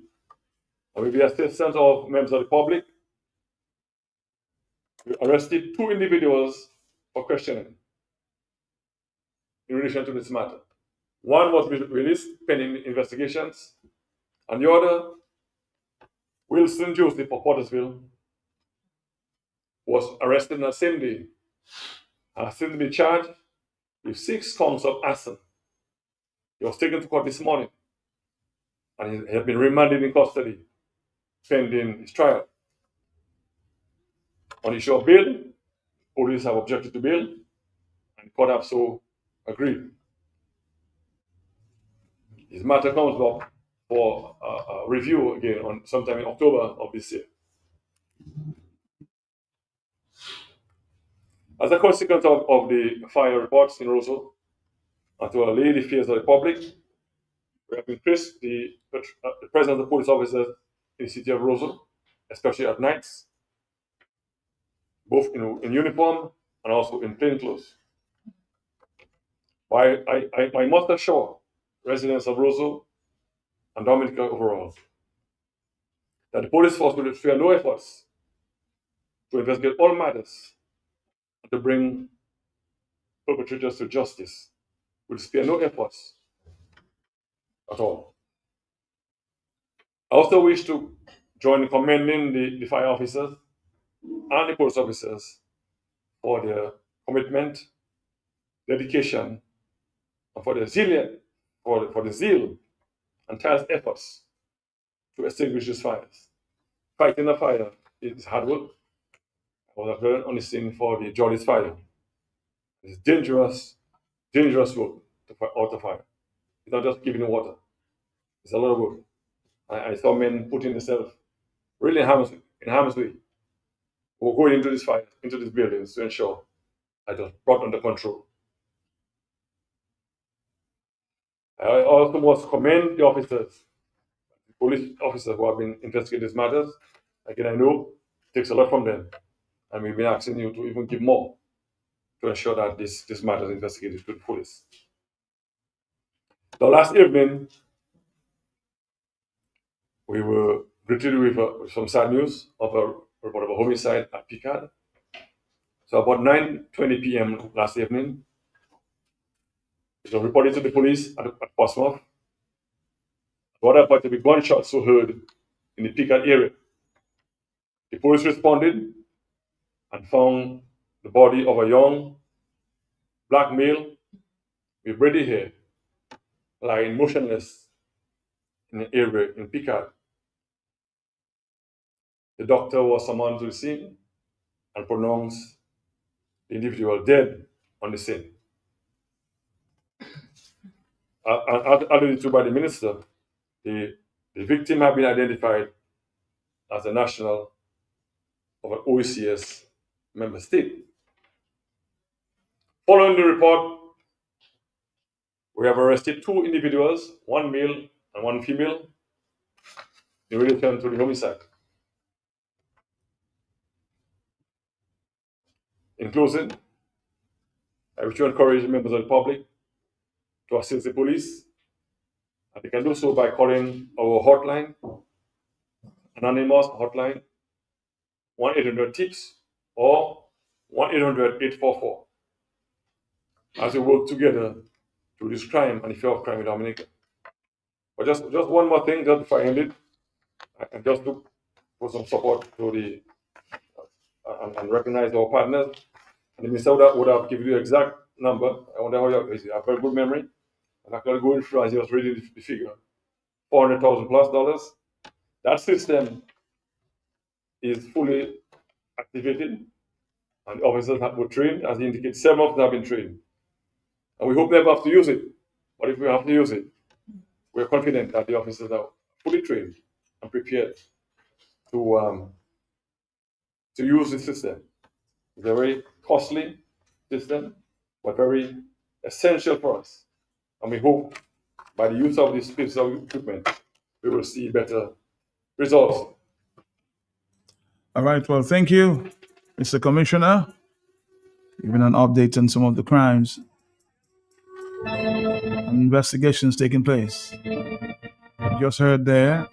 and with the assistance of members of the public, we arrested 2 individuals for questioning in relation to this matter. One was released pending investigations, and the other, Wilson Joseph of Pottersville, was arrested on the same day and has since been charged with 6 counts of arson. He was taken to court this morning and he had been remanded in custody pending his trial. On the issue of bail, police have objected to bail and the court have so agreed. His matter comes up for review again on sometime in October of this year. As a consequence of the fire reports in Roseau, and to allay the fears of the public, we have increased the presence of police officers in the city of Roseau, especially at nights, both in uniform and also in plain clothes. I must assure residents of Roseau and Dominica overall that the police force will spare no efforts to investigate all matters and to bring perpetrators to justice. Will spare no efforts at all. I also wish to join in commending the fire officers and the police officers for their commitment, dedication, and for the zeal and tireless efforts to extinguish these fires. Fighting a fire is hard work. I was on the scene for the Jolly's fire. It's dangerous work to fight out a fire. It's not just giving water. It's a lot of work. I saw men putting themselves really in harm's way, who are going into this fire, into these buildings to ensure that it was brought under control. I also must commend the officers, the police officers who have been investigating these matters. Again, I know it takes a lot from them, and we've been asking you to even give more to ensure that this matter is investigated to the fullest. The last evening, we were greeted with some sad news of a report of a homicide at Picard. So about 9:20 p.m. last evening, it was reported to the police at Portsmouth. What appeared to be gunshots were heard in the Picard area. The police responded and found the body of a young black male with ready hair lying motionless in the area in Picard. The doctor was summoned to the scene and pronounced the individual dead on the scene. Alluded to by the minister, the victim had been identified as a national of an OECS member state. Following the report, we have arrested 2 individuals, 1 male and 1 female, in relation to the homicide. In closing, I wish to encourage members of the public to assist the police, and they can do so by calling our hotline, anonymous hotline, 1-800-TIPS or 1-800-844, as we work together to this crime and the fear of crime in Dominica. But just one more thing, just before I end it, and just to put some support to the and recognize our partners. And the minister would have given you the exact number. I wonder how you have very good memory. I'm actually going through as he was reading the figure, $400,000+. That system is fully activated, and the officers were trained, as he indicated. 7 of them have been trained, and we hope never have to use it. But if we have to use it, we are confident that the officers are fully trained and prepared to use the system. It's a very costly system, but very essential for us. And we hope by the use of this piece of equipment, we will see better results. All right. Well, thank you, Mr. Commissioner. Giving an update on some of the crimes and investigations taking place. You just heard there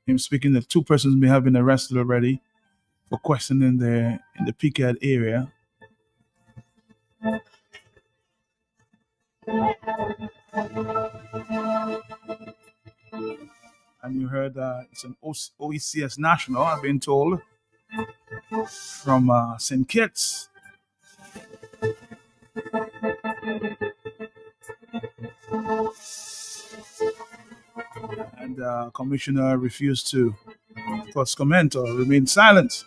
him speaking that two persons may have been arrested already for questioning there in the Picard area. And you heard it's an OECS national, I've been told, from St. Kitts. And Commissioner refused to, of course, comment or remain silent.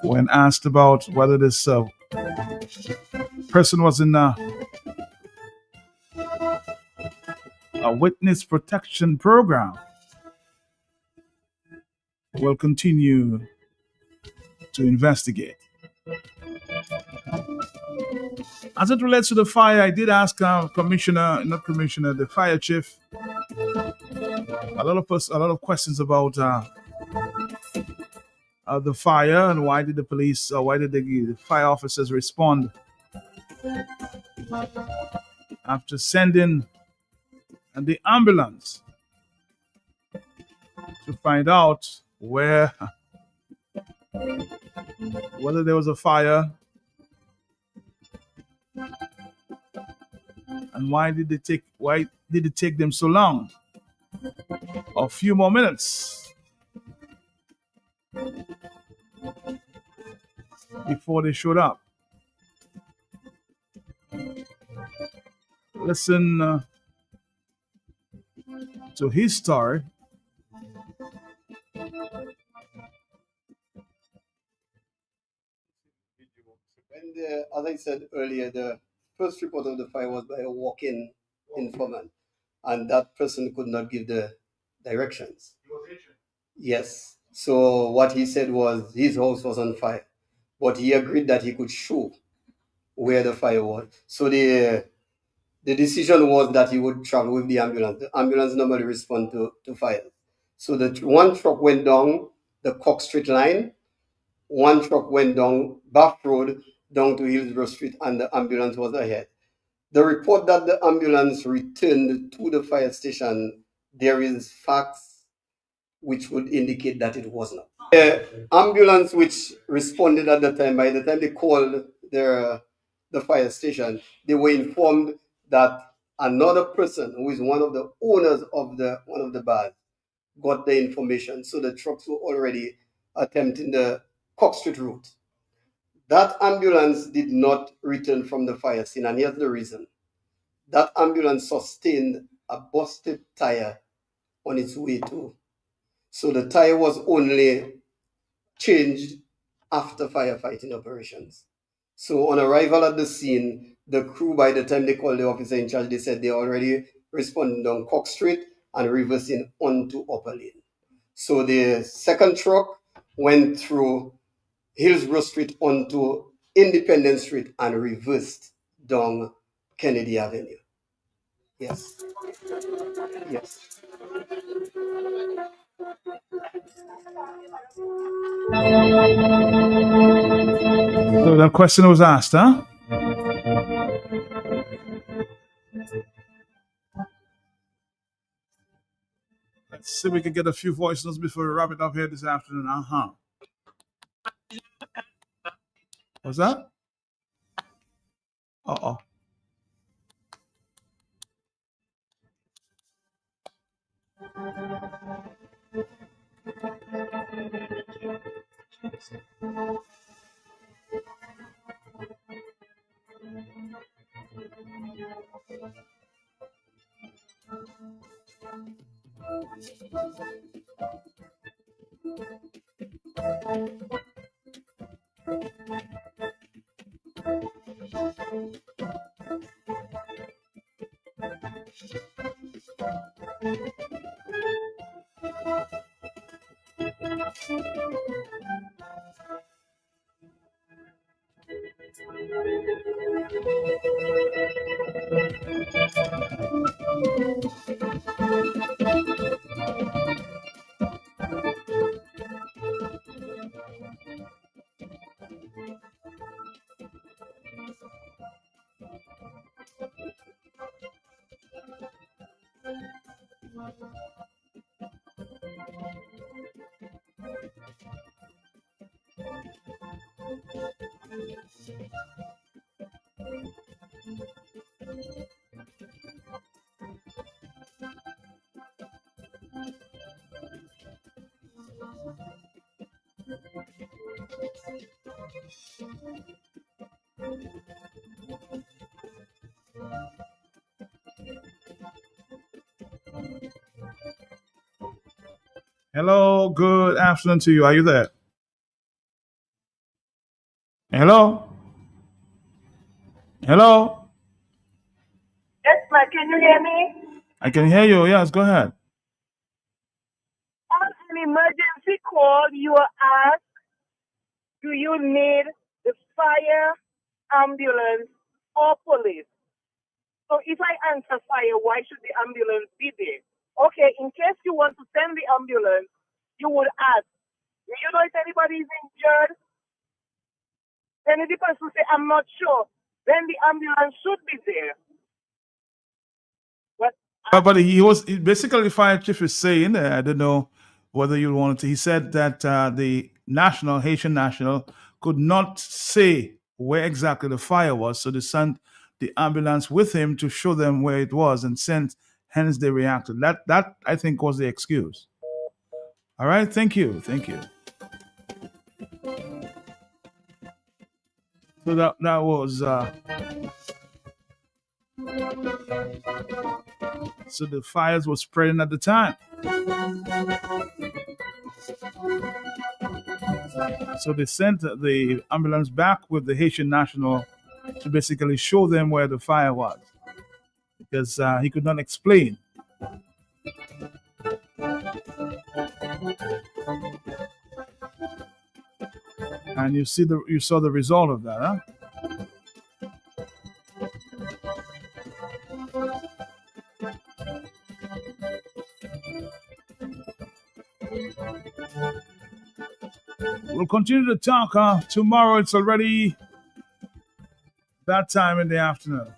When asked about whether this person was in a witness protection program, we'll continue to investigate. As it relates to the fire, I did ask the fire chief, a lot of questions about the fire and why did the fire officers respond after sending the ambulance to find out whether there was a fire, and why did it take them so long? A few more minutes before they showed up. Listen to his story. As I said earlier, the first report of the fire was by a walk-in informant, and that person could not give the directions. Yes. So what he said was his house was on fire, but he agreed that he could show where the fire was. So the decision was that he would travel with the ambulance. The ambulance normally respond to fires. So the one truck went down the Cox Street line, one truck went down Bath Road down to Hillsborough Street, and the ambulance was ahead. The report that the ambulance returned to the fire station, there is facts which would indicate that it was not. The ambulance which responded at the time, by the time they called the fire station, they were informed that another person who is one of the owners of one of the bars got the information. So the trucks were already attempting the Cox Street route. That ambulance did not return from the fire scene, and here's the reason. That ambulance sustained a busted tire on its way to. So the tire was only changed after firefighting operations. So on arrival at the scene, the crew, by the time they called the officer in charge, they said they already responded on Cox Street and reversing onto Upper Lane. So the second truck went through Hillsborough Street onto Independence Street and reversed down Kennedy Avenue. Yes. Yes. So that question was asked, huh? Let's see if we can get a few voice notes before we wrap it up here this afternoon. What's that? Uh-oh. Hello, good afternoon to you. Are you there? Hello? Hello? Yes, ma, can you hear me? I can hear you. Yes, go ahead. On an emergency call, you are asked, do you need the fire, ambulance, or police? So if I answer fire, why should the ambulance be there? Okay, in case you want to send the ambulance, you would ask, do you know if anybody is injured? Then if the person say, I'm not sure, then the ambulance should be there. But basically the fire chief is saying, I don't know whether you wanted to, he said that the Haitian national could not say where exactly the fire was. So they sent the ambulance with him to show them where it was and hence they reacted. That I think was the excuse. All right. Thank you. Thank you. So that was so the fires were spreading at the time. So they sent the ambulance back with the Haitian national to basically show them where the fire was because he could not explain. And you saw the result of that, huh? We'll continue to talk. Tomorrow it's already that time in the afternoon.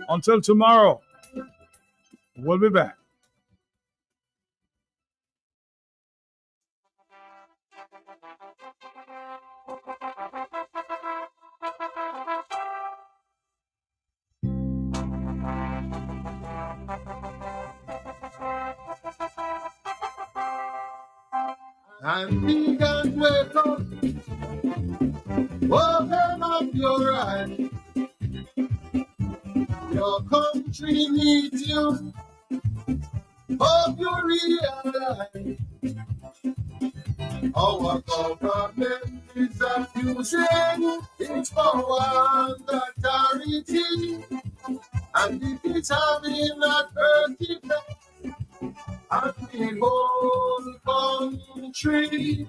Until tomorrow, we'll be back. And we can wake up, open up your eyes. Your country needs you. Hope you realize our government is abusing its power and authority, and it is having adverse effect on the whole country.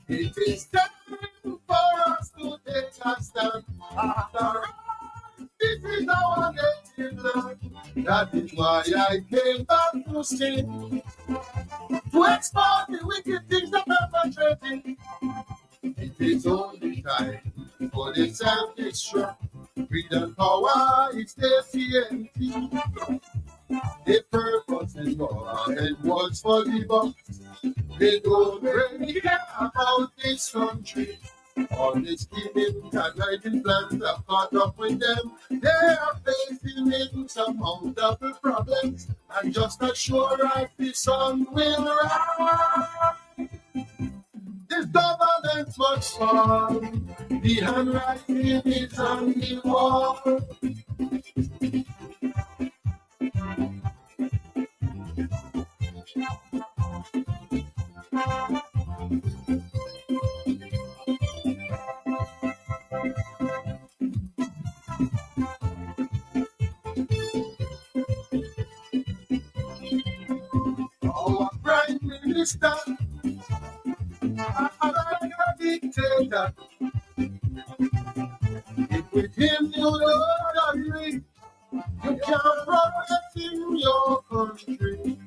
It is time for us to take a stand. After all, this is our native land. That is why I came back to stay, to expose the wicked things that are perpetrating. It is only time for the self-destruct. Freedom power is the TNT. The purpose is for and what's for the box. They don't really care about this country. All the scheming and hiding plans are caught up with them. They are facing insurmountable problems, and just as sure as the sun will rise, this government must fall. The handwriting is on the wall. minister, like a dictator. If with him you don't agree, you can't progress in your country.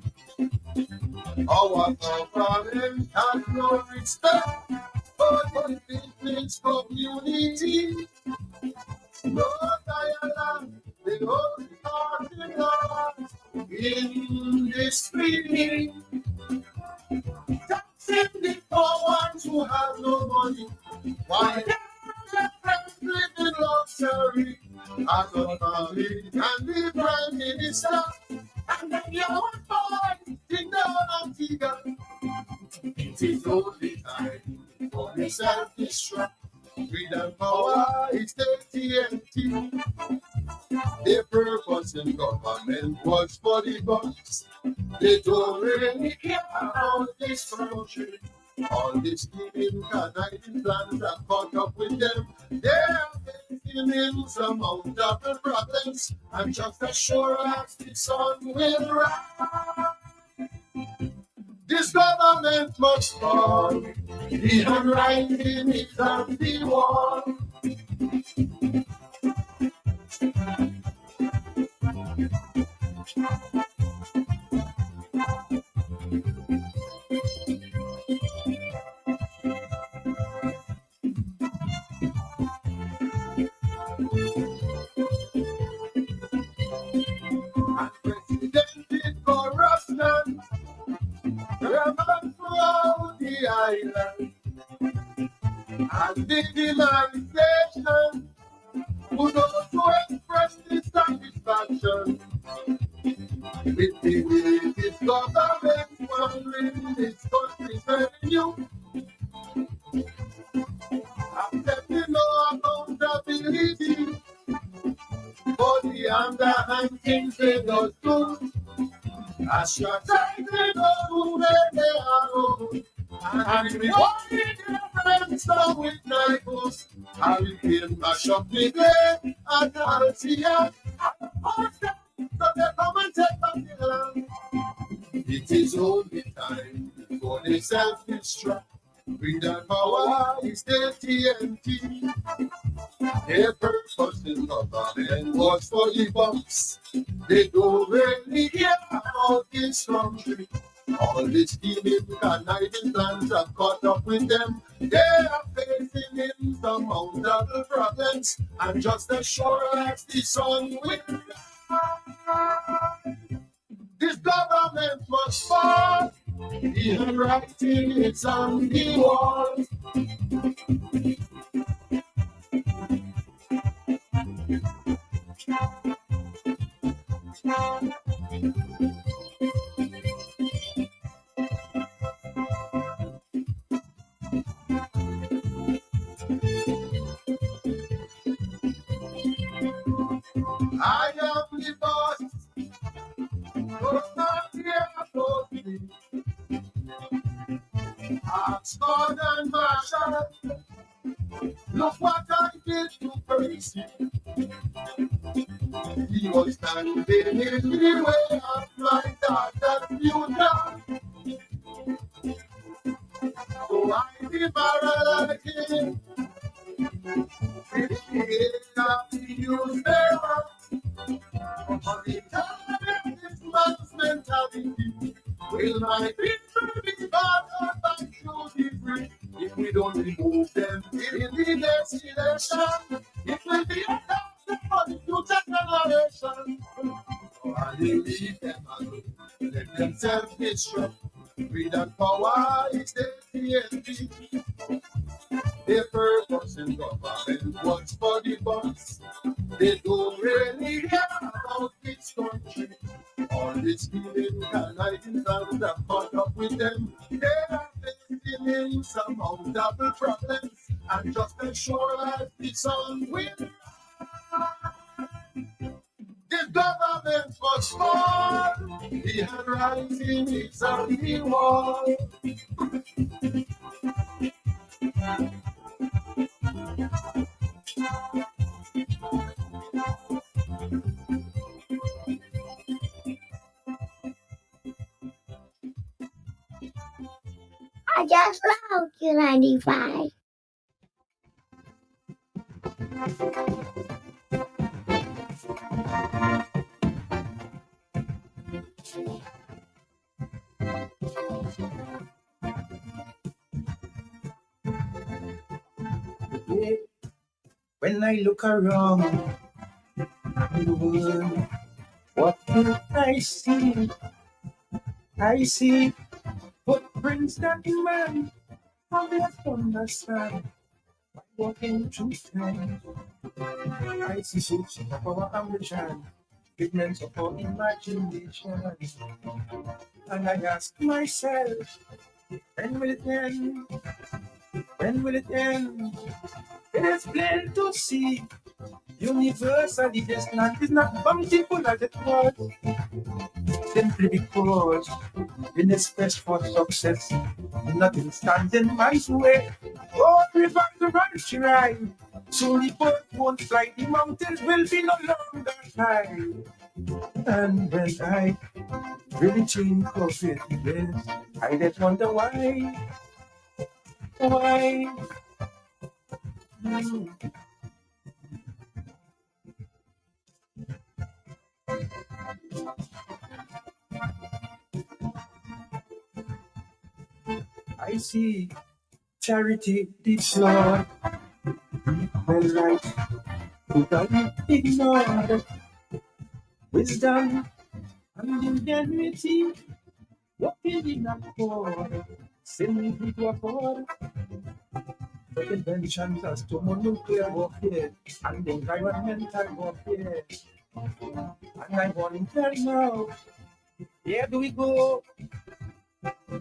Our government has no respect for the business community. No dialogue, they all start in this meeting. Taxing the poor ones who have no money. Why the president live in luxury? As a family and the prime minister. And then your boy, sing down Antigua. It is only time for the self-destruct. Freedom power is AT&T. Their purpose in government was for the bucks. They don't really care about this country. All this giving conniving plans are caught up with them. They are facing insurmountable problems, and just as sure as the sun will rise, this government must fall. The handwriting is on the wall. Unprecedented corruption rampant throughout the island, and victimization would also express dissatisfaction with the way this government handling this country's revenue, accepting no accountability for the underhand things they don't do. As you're trying to know where they are going, and rewarding their friends down with rifles, I will kill my shop today, and I'll see ya. So they come and take back the land. It is only time for the self-destruct. Freedom power is the TNT. Their purpose in government was for the bucks. They don't really care about this country. All these scheming conniving plans have caught up with them. They are facing insurmountable problems, and just as sure as the sun will rise, this government must fall. The handwriting is on the wall. I am the boss, but not here for me. Ask God and Marshall, look what I did to Percy. He was standing in the way of my daughter's future. So I demoralized him with the aid of the newspaper. On the time this man's mentality, will my people be bothered by duty free? If we don't remove them in the next election, it will be a tax for the future generation. So I will leave them alone, let them self-destruct. Freedom power is the TNT. Their purpose in government was for the bucks. They don't really care about this country. All this feeling conniving plans have caught up with them. They are facing insurmountable problems, and just as sure as the sun will rise, this government must fall. The handwriting is on the wall. just love you 95. Yeah. When I look around the world, what do I see? I see footprints that man have left on the sand. Walking through time, I see shapes of our ambition, pigments of our imagination. And I ask myself, when will it end? When will it end? It is plain to see, universally this land is not bountiful as it was, simply because in its quest for success, nothing stands in man's way. Oh, rivers run dry, soon the boat won't fly, the mountains will be no longer high. And when I really think of it, yes, I just wonder why. Hmm. I see charity deployed, well right, totally ignored. Wisdom and ingenuity, walking in accord, simply to afford. But inventions as to nuclear warfare and environmental warfare. And I wonder now, where do we go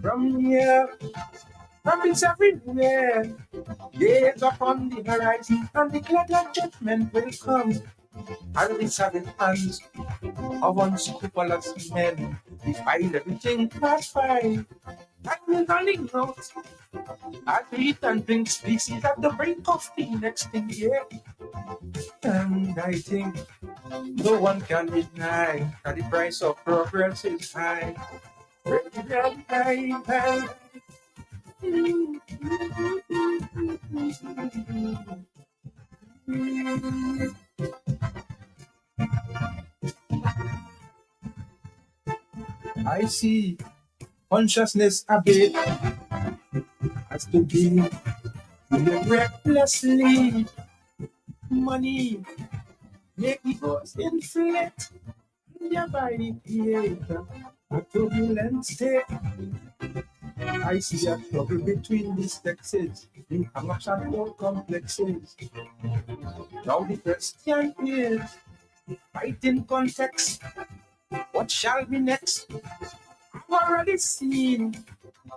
from here? Prophets everywhere, gaze upon the horizon, and declare that judgment will come. And the savage hands of unscrupulous men defile everything past by. Time is running out, as we eat and drink species at the brink of the next thing here. And I think no one can deny that the price of progress is high. Very high. I see consciousness abate as to be recklessly. Money make egos inflate, thereby create a turbulent state. I see a struggle between these sexes, in amongst and all complexes. Now the question is, right in context, what shall be next? I've already seen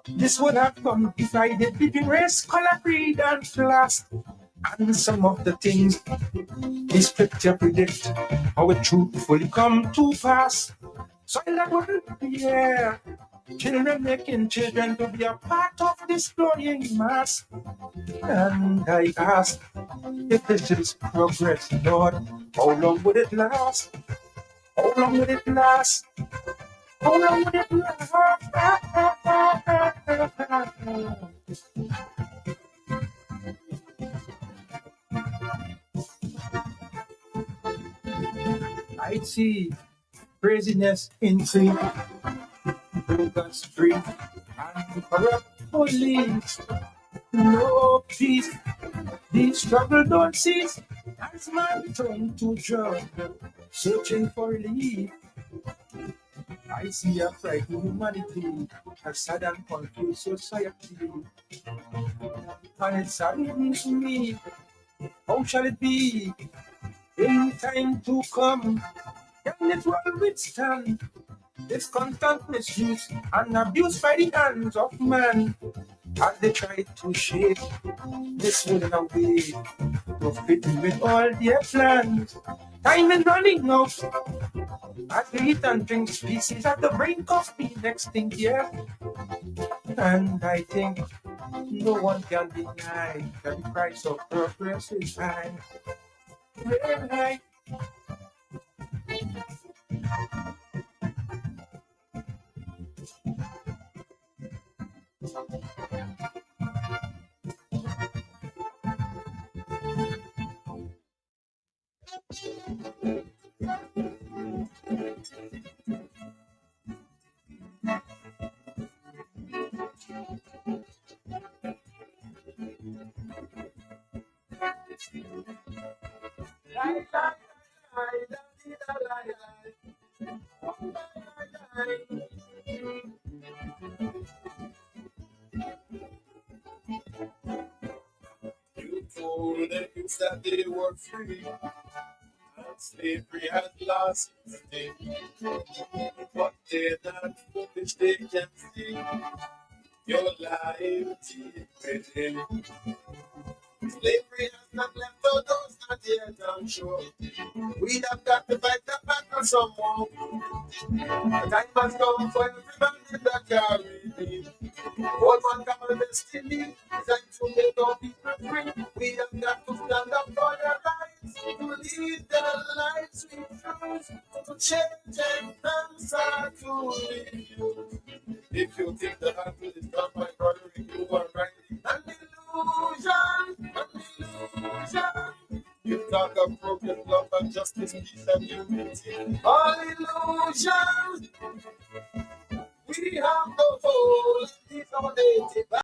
this would have come divided between race, color, creed, and class. And some of the things this picture predict how it truthfully come to pass. So in that world, yeah, children making children to be a part of this growing mass. And I ask, if this is progress, Lord, how long would it last? How long would it last? How long would it last? I see craziness in free, broken street, and corrupt police. No peace, the struggle don't cease as man turn to drug, searching for relief. I see a frightened humanity, a sad and confused society. And it saddens me, how shall it be in time to come? Can it well withstand this constant misuse and abuse by the hands of man? As they try to shape this world in a way to fit in with all their plans. Time is running out as we eat and drink species at the brink of the next thing here. And I think no one can deny that the price of progress is high. Very high. You told the youths that they were free, and slavery had lost its sting. But they're not foolish, they can see your loyalty within. Slavery has not left all those not yet on shore. We have got to fight the battle some more. The time has come for everybody that carry me. All man common destiny is to make our people free. We have got to stand up for their rights, to lead the lives we choose, to change and answer to the youth. If you think the battle is done, my brother, you are right. An illusion, an illusion. You talk of broken love and justice, peace and unity. All illusion. We have the whole, these are native.